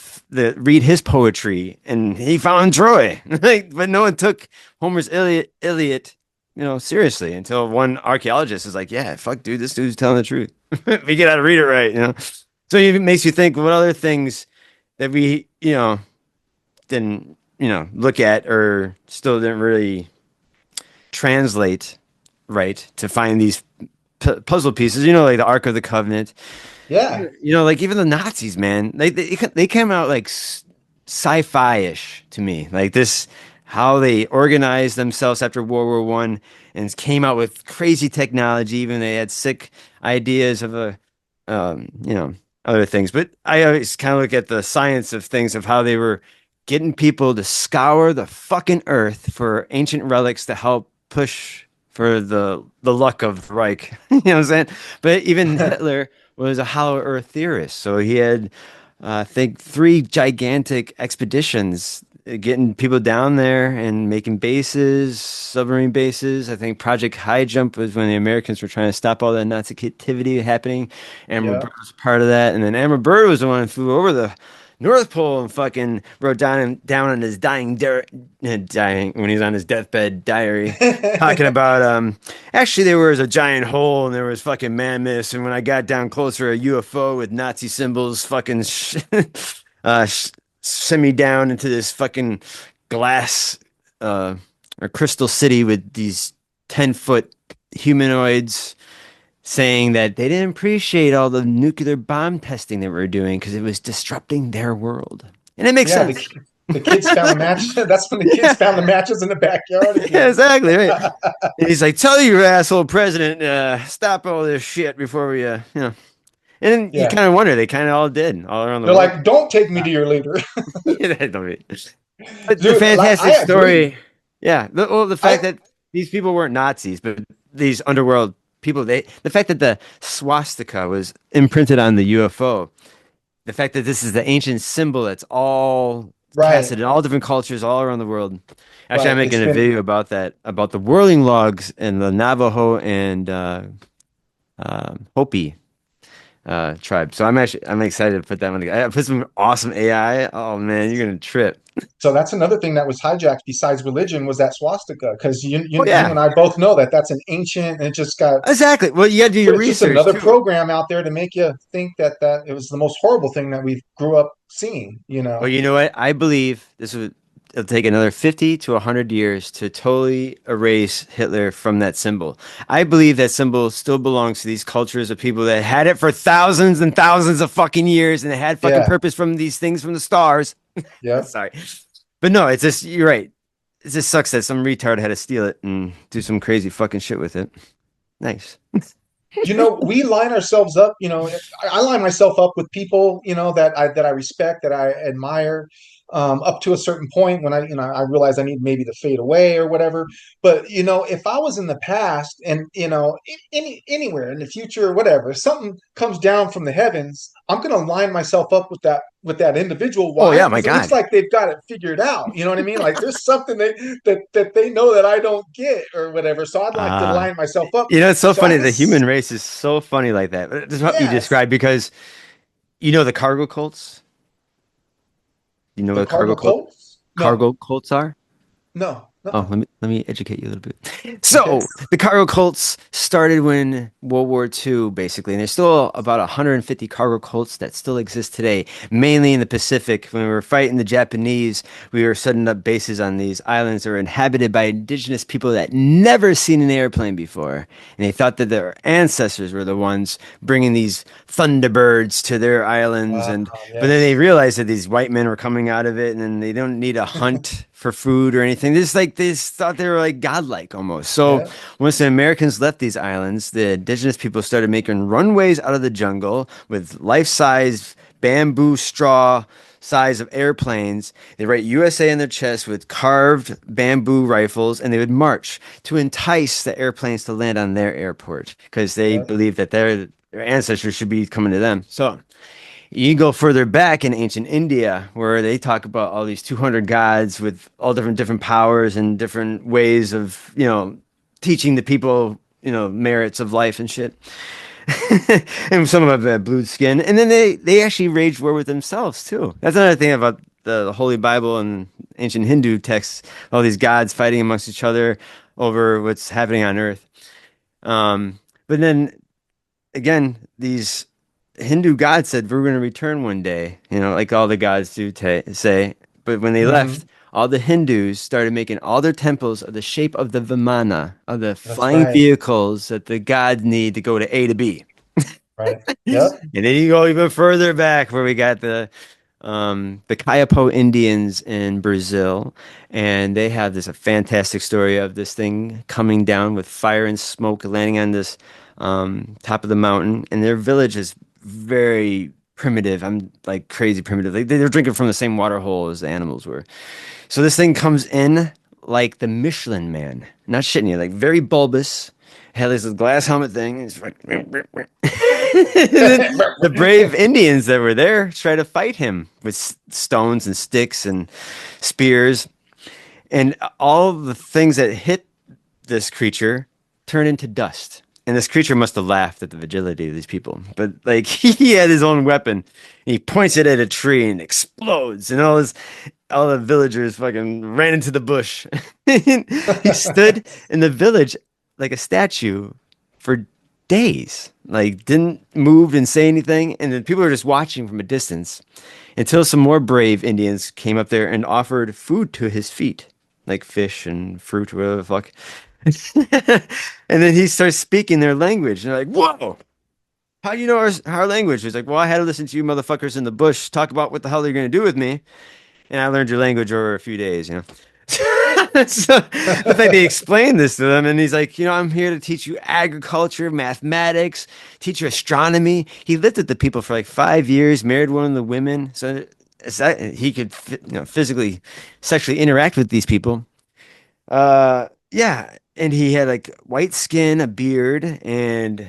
read his poetry, and he found Troy. Like, but no one took Homer's Iliad, seriously until one archaeologist is like, "Yeah, fuck, dude, this dude's telling the truth. We get how to read it right." So it makes you think what other things that we, didn't, look at or still didn't really translate right to find these puzzle pieces, like the Ark of the Covenant. Yeah. Like even the Nazis, man, they came out like sci-fi-ish to me. Like this, how they organized themselves after World War I and came out with crazy technology. Even they had sick ideas of other things. But I always kind of look at the science of things of how they were getting people to scour the fucking earth for ancient relics to help push for the luck of the Reich. You know what I'm saying? But even Hitler was a hollow earth theorist. So he had, I think, three gigantic expeditions getting people down there and making bases, submarine bases. I think Project High Jump was when the Americans were trying to stop all that Nazi captivity happening. Admiral Yeah. Byrd was part of that. And then Admiral Byrd was the one who flew over the North Pole and fucking wrote down on his dying when he's on his deathbed diary, talking about actually there was a giant hole and there was fucking mammoths, and when I got down closer, a UFO with Nazi symbols fucking uh, sh- sent me down into this fucking glass uh, or crystal city with these 10-foot humanoids saying that they didn't appreciate all the nuclear bomb testing that we were doing because it was disrupting their world. And it makes Yeah. sense. The kids found the match. That's when the kids Yeah, found the matches in the backyard yeah, again. exactly. Right. And he's like, tell your asshole president, stop all this shit before we. And then you Yeah. kind of wonder, they kind of all did all around the They're world. like, don't take me to Stop. your leader. Yeah, but the Dude, like fantastic I agree. story, yeah. The fact I that these people weren't Nazis, but these underworld people, the fact that the swastika was imprinted on the UFO, the fact that this is the ancient symbol that's all right, casted in all different cultures all around the world. Actually, I'm right. It's making a been video about that, about the whirling logs and the Navajo and Hopi tribe. So I'm excited to put that one together. I put some awesome AI. Oh man, you're gonna trip. so that's another thing that was hijacked besides religion was that swastika because Oh you yeah, and I both know that that's an ancient and it just got exactly. Well, you got to do but your it's just research another too. program out there to make you think that it was the most horrible thing that we grew up seeing. Well, you know what? I believe it'll take another 50 to 100 years to totally erase Hitler from that symbol. I believe that symbol still belongs to these cultures of people that had it for thousands and thousands of fucking years and it had fucking Yeah, purpose from these things from the stars. yeah. Sorry. But no, it's just, you're right. It just sucks that some retard had to steal it and do some crazy fucking shit with it. Nice. We line ourselves up. I line myself up with people, that I respect, that I admire, up to a certain point when I realize I need maybe to fade away or whatever. But if I was in the past and anywhere in the future or whatever, if something comes down from the heavens, I'm going to line myself up with that individual. Oh Why? yeah, my Because it looks God. like they've got it figured out. You know what I mean? Like there's something that they know that I don't get or whatever. So I'd like to Uh, line myself up. it's so So I funny. The human guess race is so funny like that. This is what you yes, described because the cargo cults. You know the what Cardinal Colts. No, cargo cults are? no, Oh, uh-uh. let me educate you a little bit. Okay, So the cargo cults started when World War II, basically, and there's still about 150 cargo cults that still exist today, mainly in the Pacific. When we were fighting the Japanese, we were setting up bases on these islands that were inhabited by indigenous people that never seen an airplane before, and they thought that their ancestors were the ones bringing these thunderbirds to their islands, and but then they yes, realized that these white men were coming out of it, and then they don't need a hunt for food or anything. They just thought they were like godlike almost. So yeah, once the Americans left these islands, the indigenous people started making runways out of the jungle with life-size bamboo straw size of airplanes. They write USA on their chest with carved bamboo rifles, and they would march to entice the airplanes to land on their airport because they yeah, believed that their ancestors should be coming to them. So you go further back in ancient India, where they talk about all these 200 gods with all different powers and different ways of teaching the people, merits of life and shit. And some of them have blue skin, and then they actually waged war with themselves too. That's another thing about the Holy Bible and ancient Hindu texts. All these gods fighting amongst each other over what's happening on Earth. But then again, these Hindu gods said we're going to return one day. Like all the gods do say. But when they left, all the Hindus started making all their temples of the shape of the Vimana, of the That's flying right. vehicles that the gods need to go to A to B. Right. Yep. And then you go even further back where we got the Kayapo Indians in Brazil, and they have this a fantastic story of this thing coming down with fire and smoke, landing on this top of the mountain, and their village is very primitive. I'm like crazy primitive. They're drinking from the same water hole as the animals were. So this thing comes in like the Michelin Man, not shitting you, like very bulbous. Had this glass helmet thing. It's like, the brave Indians that were there try to fight him with stones and sticks and spears, and all the things that hit this creature turn into dust. And this creature must have laughed at the vigility of these people. But like he had his own weapon, and he points it at a tree and explodes, and all the villagers fucking ran into the bush. He stood in the village like a statue for days, like didn't move and say anything, and then people were just watching from a distance until some more brave Indians came up there and offered food to his feet, like fish and fruit, whatever the fuck. And then he starts speaking their language, and they're like, "Whoa! How do you know our language?" He's like, "Well, I had to listen to you motherfuckers in the bush talk about what the hell you're gonna do with me, and I learned your language over a few days." So but like they explained this to them, and he's like, "I'm here to teach you agriculture, mathematics, teach you astronomy." He lived with the people for like 5 years, married one of the women, so he could, physically, sexually interact with these people. Yeah, and he had like white skin, a beard, and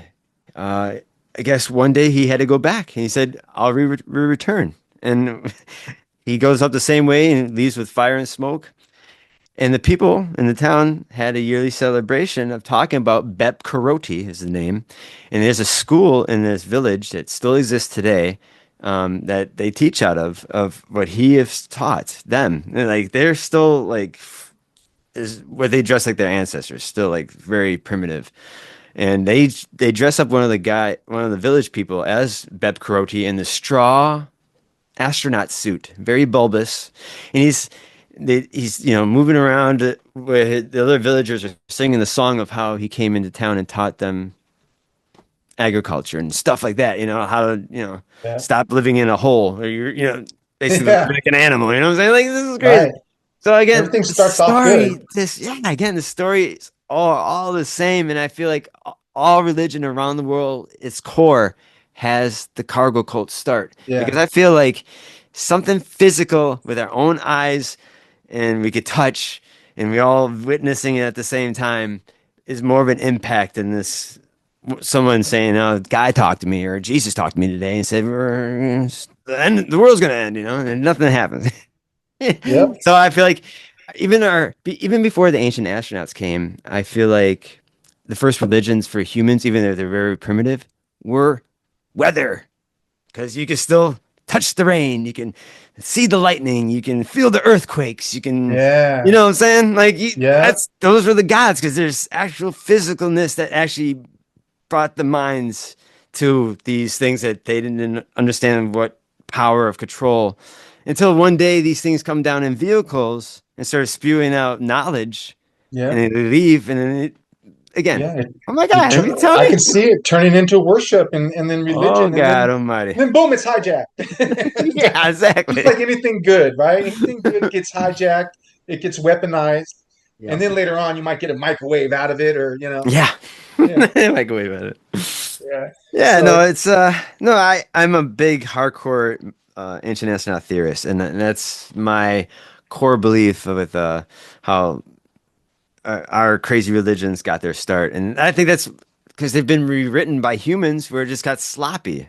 I guess one day he had to go back, and he said, "I'll return." And he goes up the same way and leaves with fire and smoke. And the people in the town had a yearly celebration of talking about Bep Karoti is the name. And there's a school in this village that still exists today, that they teach out of what he has taught them. And like they're still like is where they dress like their ancestors, still like very primitive. And they dress up one of the village people as Bep Karoti in the straw astronaut suit, very bulbous, and he's moving around where the other villagers are singing the song of how he came into town and taught them agriculture and stuff like that. How to Yeah. stop living in a hole, or you're basically Yeah. like an animal. You know what I'm saying? Like this is crazy. Right. So again, Everything the starts off good. story, the story is all the same, and I feel like all religion around the world, its core, has the cargo cult start, Yeah. because I feel like something physical with our own eyes, and we could touch, and we all witnessing it at the same time, is more of an impact than this someone saying, "Oh, guy talked to me," or Jesus talked to me today and said, the world's gonna end," and nothing happens. Yep. So I feel like even before the ancient astronauts came, I feel like the first religions for humans, even though they're very primitive, were weather, because you can still touch the rain, you can see the lightning, you can feel the earthquakes, you can, Yeah. you know what I'm saying? Like Yeah. those were the gods, because there's actual physicalness that actually brought the minds to these things that they didn't understand what power of control, until one day these things come down in vehicles and start spewing out knowledge, and Yeah. then they leave, and then again, Yeah. oh my God, are you telling I me? can see it turning into worship and then Oh religion, and God Almighty. then boom, it's hijacked. Yeah, Just exactly. like anything good, right? Anything good gets hijacked, it gets weaponized, and Yep. then later on you might get a microwave out of it, or Yeah. yeah, Microwave at it. yeah. Yeah, no, So it's no, I'm a big hardcore ancient astronaut theorist, and that's my core belief with how our crazy religions got their start. And I think that's because they've been rewritten by humans where it just got sloppy.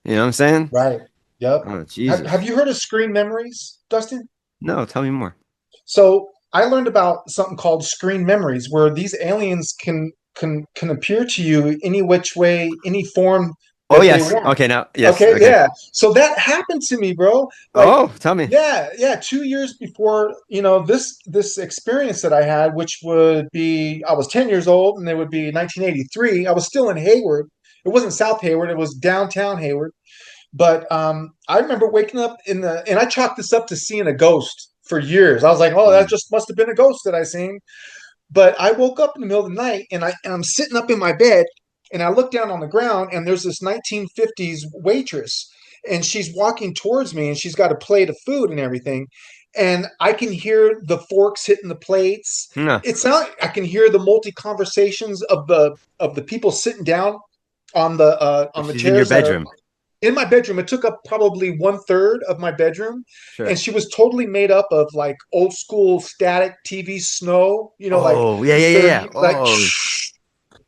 You know what I'm saying? right, yep. Oh, Have Jesus. you heard of screen memories, Dustin? No, tell me more. So I learned about something called screen memories, where these aliens can appear to you any which way, any form Oh that they yes. want. Okay, now yes. Okay, Okay. yeah. So that happened to me, bro. Like, Oh, tell me. yeah. 2 years before, this experience that I had, which would be, I was 10 years old, and it would be 1983. I was still in Hayward. It wasn't South Hayward. It was downtown Hayward. But I remember waking up and I chalked this up to seeing a ghost for years. I was like, oh, that Mm. just must have been a ghost that I seen. But I woke up in the middle of the night, and I'm sitting up in my bed, and I look down on the ground, and there's this 1950s waitress, and she's walking towards me, and she's got a plate of food and everything. And I can hear the forks hitting the plates. Yeah. It's not, I can hear the multi conversations of the people sitting down on the She's in your chairs that are bedroom. in my bedroom. It took up probably 1/3 of my bedroom, Sure. and she was totally made up of like old school static TV snow. Like Oh, yeah, yeah, yeah, they're yeah. like Oh,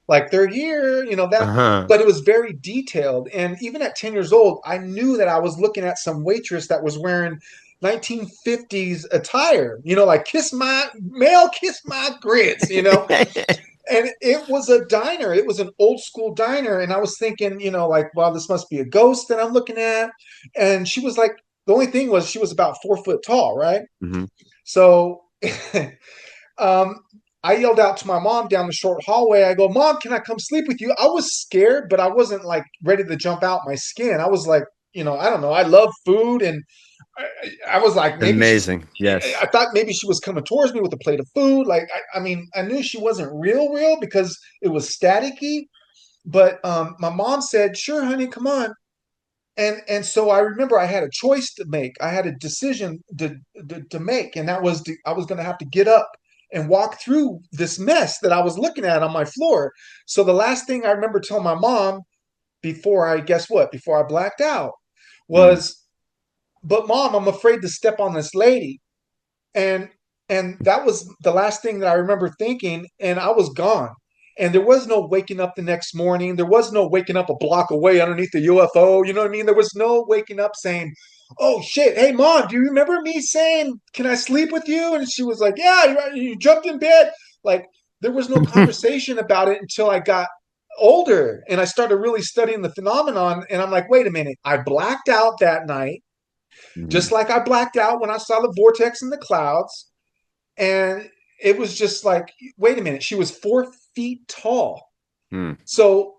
like they're here, that. uh-huh. But it was very detailed, and even at 10 years old, I knew that I was looking at some waitress that was wearing 1950s attire. Like kiss my grits. And it was a diner. It was an old school diner. And I was thinking, like, wow, this must be a ghost that I'm looking at. And she was like, the only thing was she was about 4 foot tall, right? Hmm. So um, I yelled out to my mom down the short hallway. I go, Mom, can I come sleep with you? I was scared, but I wasn't like ready to jump out my skin. I was like, I don't know. I love food, and I was like, maybe Amazing. Yes. I thought maybe she was coming towards me with a plate of food. Like, I mean, I knew she wasn't real because it was staticky. But my mom said, "Sure, honey, come on." And so I remember I had a choice to make. I had a decision to make, and that was I was going to have to get up and walk through this mess that I was looking at on my floor. So the last thing I remember telling my mom before I guess what before I blacked out Mm. was, "But mom, I'm afraid to step on this lady." and and that was the last thing that I remember thinking, and I was gone. And there was no waking up the next morning. There was no waking up a block away underneath the UFO. You know what I mean? There was no waking up saying, "Oh shit, hey mom, do you remember me saying, can I sleep with you?" And she was like, "Yeah, you jumped in bed." Like, there was no conversation about it until I got older and I started really studying the phenomenon. And I'm like, wait a minute, I blacked out that night, just Mhm. like I blacked out when I saw the vortex in the clouds. And it was just like, wait a minute, she was 4 feet tall. Mm. So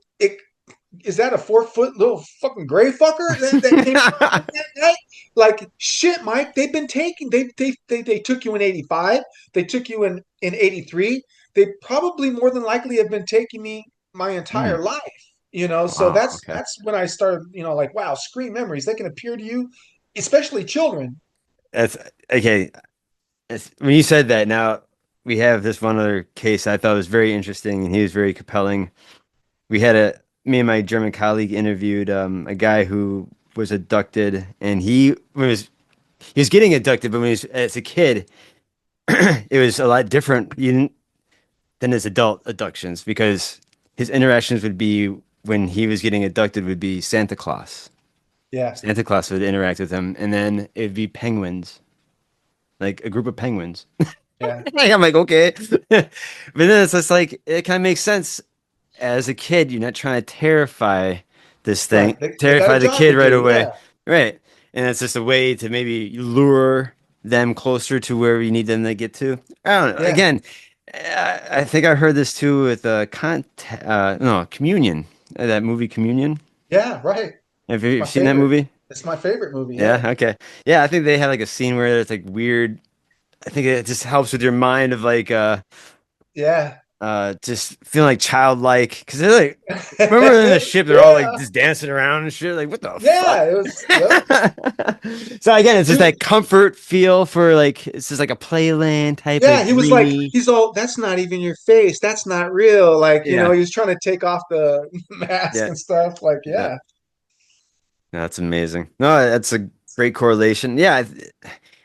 is that a 4 foot little fucking gray fucker that came that night? Like, shit, Mike, they've been taking they took you in 85, they took you in 83. They probably more than likely have been taking me my entire Mm. life. So Wow. that's Okay. that's when I started, like, wow, screen memories, they can appear to you, especially children. That's okay. When you said that, now we have this one other case I thought was very interesting, and he was very compelling. We had me and my German colleague interviewed a guy who was abducted, and he was getting abducted, but when he was as a kid, it was a lot different than his adult abductions because his interactions would be when he was getting abducted would be Santa Claus. Yeah, Santa Claus would interact with him, and then it'd be penguins, like a group of penguins. yeah. I'm like, okay. But then it's just like it kind of makes sense. As a kid, you're not trying to terrify this thing, Right. They got a terrify the job kid to right do. away. Yeah. Right. And it's just a way to maybe lure them closer to where you need them to get to. I don't know. Yeah. Again, I think I heard this too with no, Communion, that movie Communion. Yeah, right. Have It's you my seen that favorite. movie? It's my favorite movie. Yeah, Yeah. okay. Yeah, I think they had like a scene where it's like weird. I think it just helps with your mind of like Yeah. just feeling like childlike because they're like remember in the ship they're all like Yeah. just dancing around and shit like what the fuck. Yeah. It was, yep. So again it's just Dude, that comfort feel for like it's just like a playland type yeah, of he was like, dreamy. he's all, that's not even your face. That's not real. Like, Yeah, he was trying to take off the mask yeah, and stuff. Like, yeah. yeah. No, that's amazing. No, that's a great correlation. Yeah,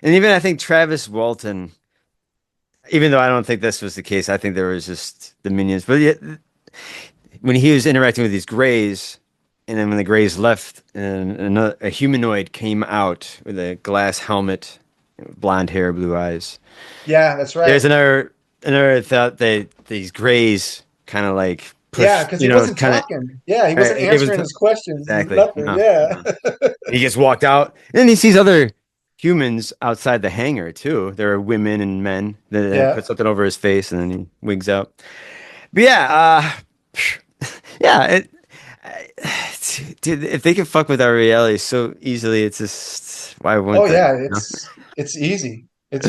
and even I think Travis Walton, even though I don't think this was the case, I think there was just the minions. But yeah, when he was interacting with these grays, and then when the grays left, and a humanoid came out with a glass helmet, blonde hair, blue eyes. Yeah, that's There's right. another thought that these grays kind of like Yeah, push, because he wasn't kind of. talking. Yeah, he wasn't It was answering his questions. exactly. Nothing. No, Yeah. no. He just walked out, and then he sees other humans outside the hangar too. There are women and men that Yeah. put something over his face, and then he wigs out. But yeah, yeah. Dude, if they can fuck with our reality so easily, it's just why Oh wouldn't they? yeah, it's easy. It's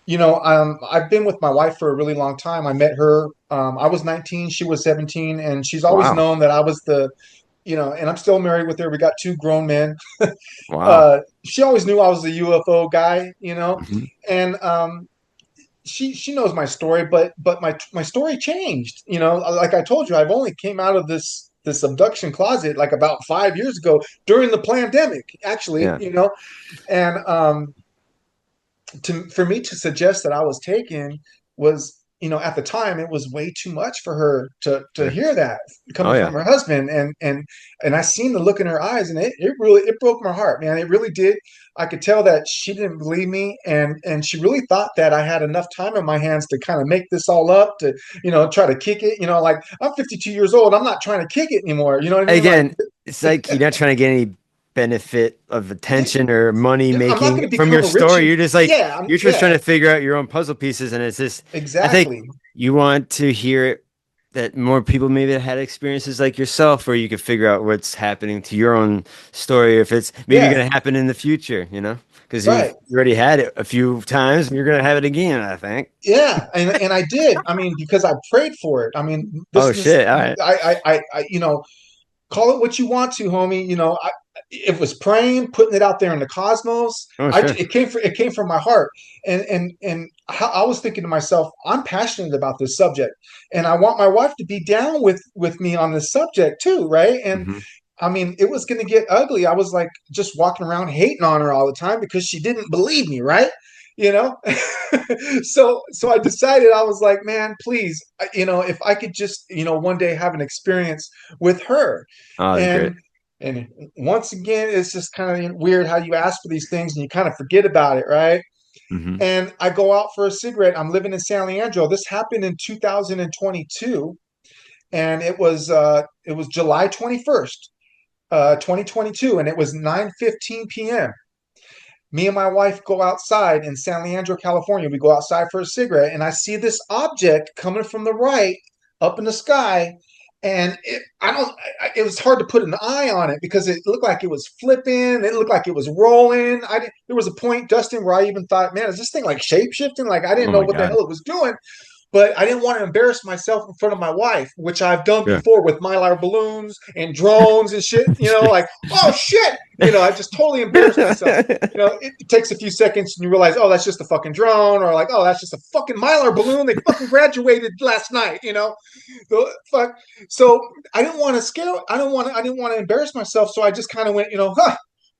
I've been with my wife for a really long time. I met her I was 19, she was 17, and she's always Wow, known that I was the, and I'm still married with her. We got two grown men. wow. She always knew I was the UFO guy, Hmm. and she knows my story, but my story changed. Like I told you, I've only came out of this abduction closet like about 5 years ago during the pandemic, actually, Yeah, and for me to suggest that I was taken was, at the time it was way too much for her to sure. hear that Oh coming from yeah. her husband, and I seen the look in her eyes, and it broke my heart, man. It really did. I could tell that she didn't believe me, and she really thought that I had enough time in my hands to kind of make this all up, to try to kick it, like I'm 52 years old. I'm not trying to kick it anymore. You know what I mean? Like, Again, it's like you're not trying to get any benefit of yeah, attention or money yeah, I'm not making going to from become your a rich. story. You're just like Yeah, you're just trying yeah, to figure out your own puzzle pieces, and it's just I think exactly. you want to hear it that more people maybe that had experiences like yourself, where you can figure out what's happening to your own story, if it's maybe Yeah, going to happen in the future, because you've right. already had it a few times, and you're going to have it again, I think. Yeah, and I did. I mean, because I prayed for it. I mean, Oh this shit! All right. I call it what you want to, homie. It was praying, putting it out there in the cosmos. Oh sure. It came from my heart, and how I was thinking to myself, I'm passionate about this subject, and I want my wife to be down with me on this subject too, right? And Hmm. I mean, it was going to get ugly. I was like just walking around hating on her all the time because she didn't believe me, right? You know? So I decided, I was like, man, please, if I could just, one day have an experience with her. Oh, that's great. And and once again, it's just kind of weird how you ask for these things and you kind of forget about it, right? Hmm. And I go out for a cigarette. I'm living in San Leandro. This happened in 2022, and it was July 21st, 2022, and it was 9:15 p.m. Me and my wife go outside in San Leandro, California. We go outside for a cigarette, and I see this object coming from the right up in the sky. And it was hard to put an eye on it because it looked like it was flipping. It looked like it was rolling. There was a point, Dustin, where I even thought, man, is this thing like shape shifting? Like, I didn't Oh know my what the God. hell it was doing, but I didn't want to embarrass myself in front of my wife, which I've done Sure. before with Mylar balloons and drones and shit. Sure. Like, oh shit, I just totally embarrassed myself. It takes a few seconds and you realize, oh, that's just a fucking drone, or like, oh, that's just a fucking Mylar balloon. They fucking graduated last night. The fuck. So I didn't want to scare. I didn't want to embarrass myself. So I just kind of went, huh?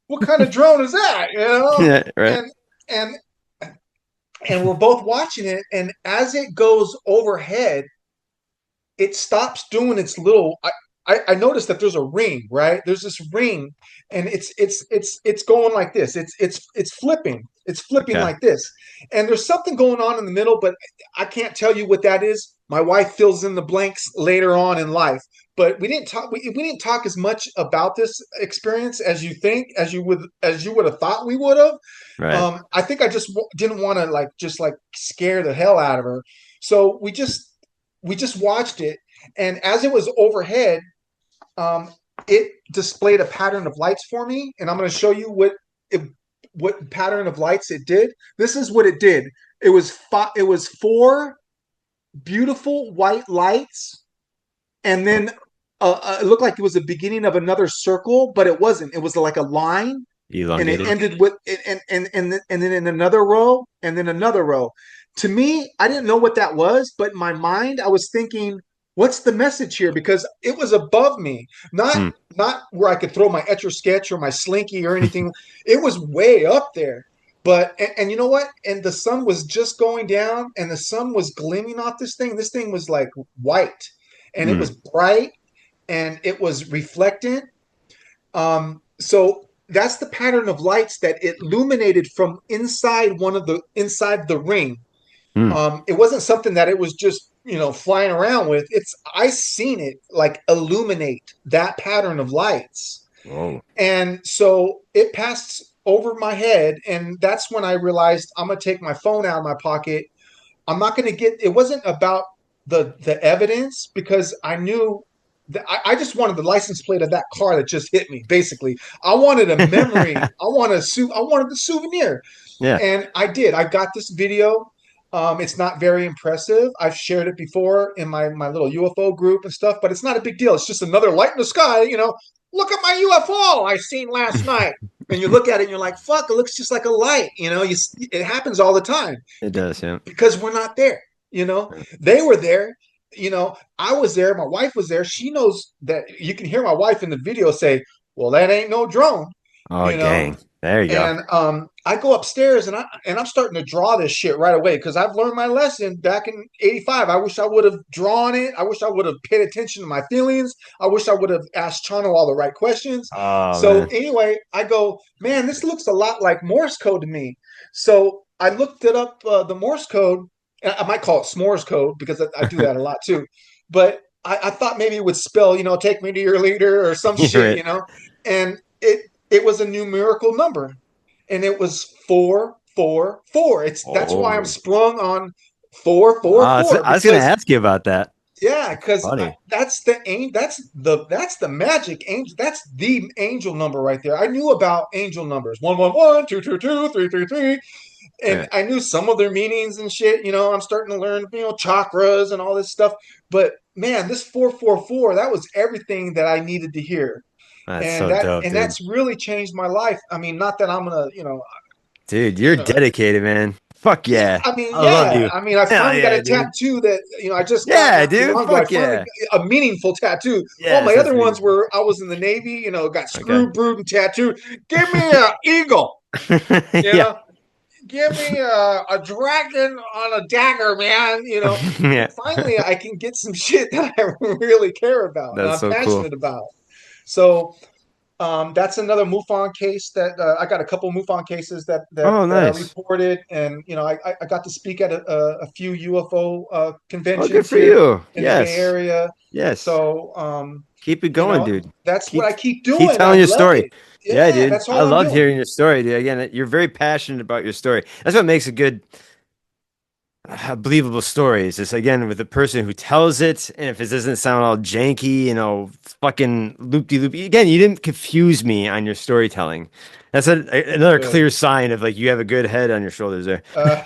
What kind of drone is that? Yeah, right. And and and we're both watching it, and as it goes overhead, it stops doing its little. I noticed that there's a ring, right? There's this ring, and it's going like this. It's flipping. It's flipping Okay. like this, and there's something going on in the middle, but I can't tell you what that is. My wife fills in the blanks later on in life, but we didn't talk. We didn't talk as much about this experience as you think, as you would have thought we would have. Right. I think I just didn't want to like scare the hell out of her, so we just watched it, and as it was overhead, um, it displayed a pattern of lights for me, and I'm going to show you what pattern of lights it did. This is what it did. It was four beautiful white lights, and then it looked like it was the beginning of another circle, but it wasn't. It was like a line, and it Elongated. ended with and then in another row, and then another row. To me, I didn't know what that was, but in my mind, I was thinking, what's the message here? Because it was above me, not Hmm. not where I could throw my etch a sketch or my slinky or anything. It was way up there. But and you know what? And the sun was just going down, and the sun was gleaming off this thing. This thing was like white, and it Hmm. was bright, and it was reflectant. So that's the pattern of lights that it illuminated from inside the ring. Hmm. It wasn't something that it was just flying around with. I seen it like illuminate that pattern of lights, Whoa. and so it passed over my head, and that's when I realized I'm gonna take my phone out of my pocket. I'm not gonna get. It wasn't about the evidence because I knew that I just wanted the license plate of that car that just hit me. Basically, I wanted a memory. I wanted the souvenir, Yeah. and I did. I got this video. It's not very impressive. I've shared it before in my little UFO group and stuff, but it's not a big deal. It's just another light in the sky. Look at my UFO I seen last night. And you look at it and you're like, fuck, it looks just like a light. It happens all the time It does, yeah. because we're not there. They were there. I was there. My wife was there. She knows that. You can hear my wife in the video say, well, that ain't no drone. Oh, you know dang. There you go. and I go upstairs and I'm starting to draw this shit right away because I've learned my lesson back in '85. I wish I would have drawn it. I wish I would have paid attention to my feelings. I wish I would have asked Chano all the right questions. Oh, So man. anyway, I go, man, this looks a lot like Morse code to me. So I looked it up, the Morse code. I might call it s'mores code because I do that a lot too. But I thought maybe it would spell, take me to your leader or some You're shit, right. and it was a numerical number, and it was 444. That's why I'm Oh. sprung on 444 I was going to because ask you about that. yeah, because Funny. that's the magic angel. That's the angel number right there. I knew about angel numbers 111, 222, 333, and Yeah. I knew some of their meanings and shit. I'm starting to learn chakras and all this stuff. But man, this 444, that was everything that I needed to hear, That's and so dope, dude. that's really changed my life. I mean, not that I'm gonna, Dude, you're you know, dedicated, man. Fuck yeah. yeah. I mean, I love yeah. you. I mean, I Hell finally got yeah, a dude. tattoo that I just got Yeah, not too dude. long ago. I Fuck finally yeah. got a meaningful tattoo. All Yes, my that's other ones beautiful. were I was in the Navy, got Okay. screwed, brewed, and tattooed. Give me a eagle, you Yeah. know. Give me a dragon on a dagger, man. Yeah. Finally, I can get some shit that I really care about and That's I'm so cool. passionate about. So that's another MUFON case that I got a couple MUFON cases Oh, that I nice. reported, and I got to speak at a few UFO Oh, good conventions for here you. in the Bay Yes. Area. Yes. So Keep it going, dude. that's what Keep I keep keep doing. I telling your love story. it. Yeah, Yeah, dude. that's I all I'm loved doing. hearing your story, dude. Again, you're very passionate about your story. That's what makes a good believable story. It's just again with the person who tells it, and if it doesn't sound all janky, fucking loop-de-loop. Again, you didn't confuse me on your storytelling. That's another Good. clear sign of like you have a good head on your shoulders there. Uh,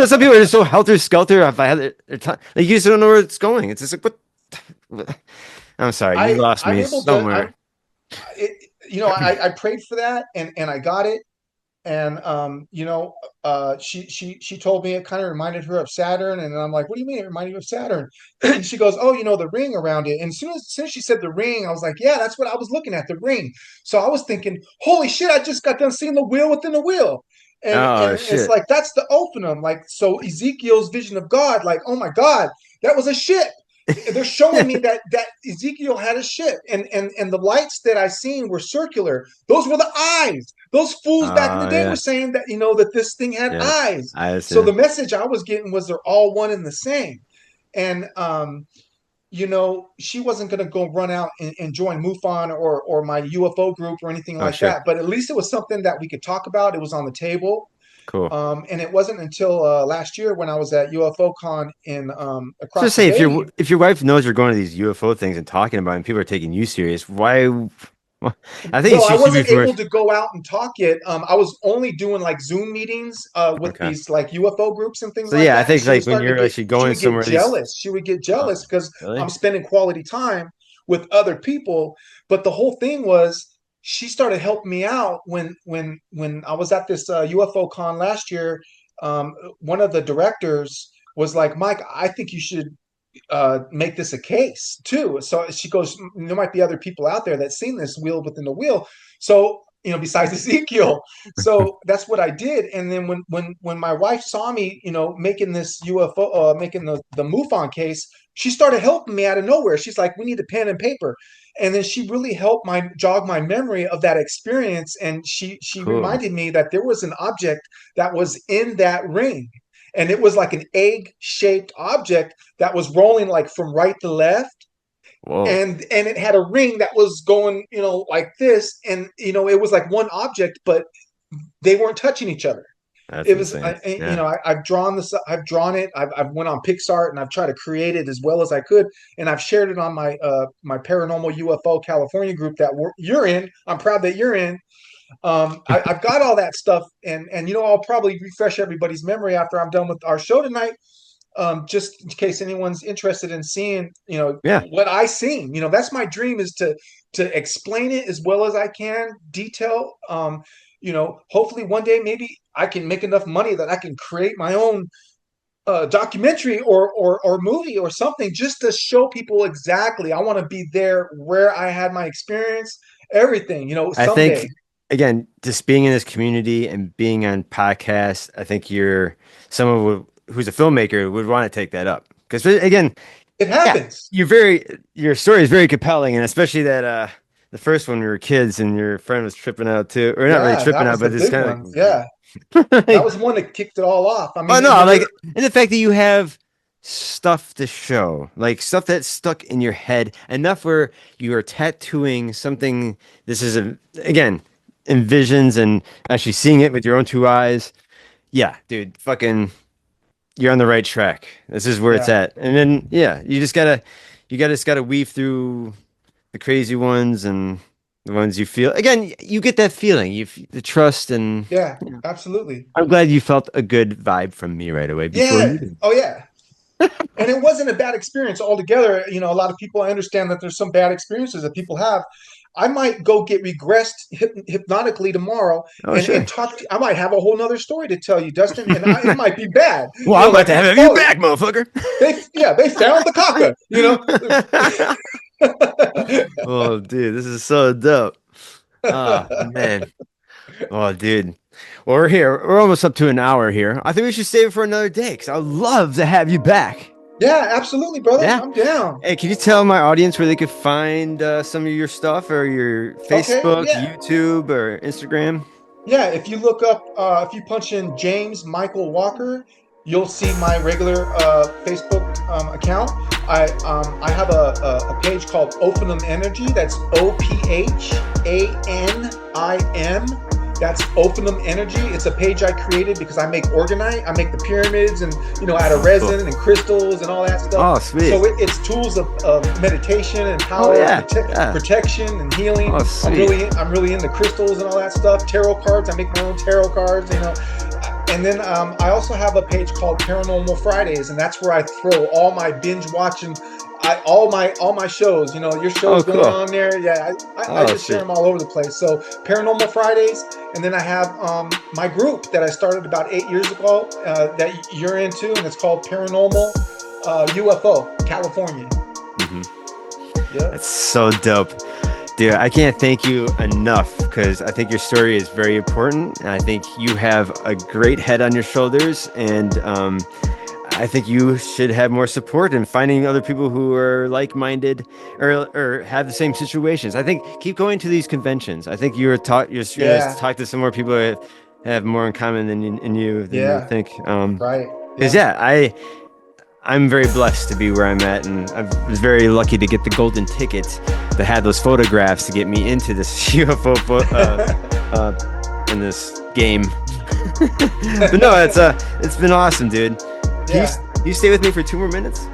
Some people are just so helter-skelter. If I had like you just don't know where it's going. It's just like what? I'm sorry, you lost I'm me able to. somewhere. I prayed for that, and I got it. And she told me it kind of reminded her of Saturn, and I'm like, what do you mean it reminded you of Saturn? And she goes, oh, the ring around it. And as soon as she said the ring, I was like, yeah, that's what I was looking at, the ring. So I was thinking, holy shit, I just got done seeing the wheel within the wheel. And Oh it's shit. like that's the opening. Like, so Ezekiel's vision of God, like, oh my God, that was a ship. They're showing me that Ezekiel had a ship, and the lights that I seen were circular. Those were the eyes. Those fools back in the Oh day were yeah. saying that that this thing had Yeah. eyes. I So the understand. message I was getting was they're all one and the same. And she wasn't going to go run out and join MUFON or my UFO group or anything Oh like sure. that. But at least it was something that we could talk about. It was on the table. Cool. And it wasn't until last year when I was at UFO Con in across Just the say bay. if your wife knows you're going to these UFO things and talking about it and people are taking you serious, why? Well, I think No, I she should be wasn't for able to go out and talk yet. I was only doing like Zoom meetings with okay. these like UFO groups and things So like yeah, I that. And think she was like when starting to you're get, actually she going would get somewhere, these jealous. She would get jealous because really? I'm spending quality time with other people. But the whole thing was she started helping me out when I was at this UFO con last year. One of the directors was like, Mike, I think you should make this a case too. So she goes, there might be other people out there that seen this wheel within the wheel. So besides Ezekiel. So that's what I did. And then when my wife saw me, making this UFO, making the MUFON case, she started helping me out of nowhere. She's like, we need a pen and paper. And then she really helped jog my memory of that experience. And she reminded me that there was an object that was in that ring. And it was like an egg-shaped object that was rolling like from right to left. Whoa. And it had a ring that was going, like this. And, it was like one object, but they weren't touching each other. That's it was, insane. I've drawn this, I've drawn it. I've went on PixArt and I've tried to create it as well as I could. And I've shared it on my Paranormal UFO California group that you're in. I'm proud that you're in. I've got all that stuff, and I'll probably refresh everybody's memory after I'm done with our show tonight, just in case anyone's interested in seeing what I seen. That's my dream, is to explain it as well as I can, detail. Hopefully one day maybe I can make enough money that I can create my own documentary or movie or something, just to show people exactly. I want to be there where I had my experience, everything, someday. I think, again, just being in this community and being on podcasts, I think you're someone who's a filmmaker would want to take that up, because again, it happens. Your story is very compelling, and especially that the first one, we were kids and your friend was tripping out too, or not really tripping out, but it's kind of that was one that kicked it all off. I mean, and the fact that you have stuff to show, like stuff that's stuck in your head enough where you are tattooing something. This is again, envisions and actually seeing it with your own two eyes. Yeah, dude, fucking, you're on the right track. This is where it's at. And then, you just gotta weave through the crazy ones and the ones you feel. Again, you get that feeling, the trust, and absolutely. I'm glad you felt a good vibe from me right away. Oh yeah. And it wasn't a bad experience altogether. A lot of people, I understand that there's some bad experiences that people have. I might go get regressed hypnotically tomorrow and talk. I might have a whole nother story to tell you, Dustin, and it might be bad. Well, I'm about to have you back, motherfucker. They found the caca. Oh, dude, this is so dope. Oh man. Oh, dude. Well, we're almost up to an hour here. I think we should save it for another day, because I'd love to have you back. Yeah, absolutely, brother. Yeah. I'm down. Hey, can you tell my audience where they could find some of your stuff, or your Facebook, YouTube, or Instagram? Yeah, if you look up, if you punch in James Michael Walker, you'll see my regular Facebook account. I have a page called Ophanum Energy. That's OPHANIM. That's Ophanum Energy. It's a page I created because I make orgonite. I make the pyramids, and out of resin and crystals and all that stuff. Oh, sweet. So it's tools of meditation and power, protection and healing. Oh, sweet. I'm really into crystals and all that stuff. Tarot cards. I make my own tarot cards. And then I also have a page called Paranormal Fridays, and that's where I throw all my binge watching, all my shows. Your shows going on there. Yeah, I just share them all over the place. So Paranormal Fridays, and then I have my group that I started about 8 years ago that you're into, and it's called Paranormal UFO California. Mm-hmm. Yeah, that's so dope. Dude, I can't thank you enough, because I think your story is very important, and I think you have a great head on your shoulders, and I think you should have more support in finding other people who are like-minded or have the same situations. I think keep going to these conventions. I think you're talk to some more people that have more in common than you think. Right. Because I'm very blessed to be where I'm at, and I was very lucky to get the golden ticket to have those photographs to get me into this UFO in this game. But no, it's been awesome, dude. Can you stay with me for 2 more minutes?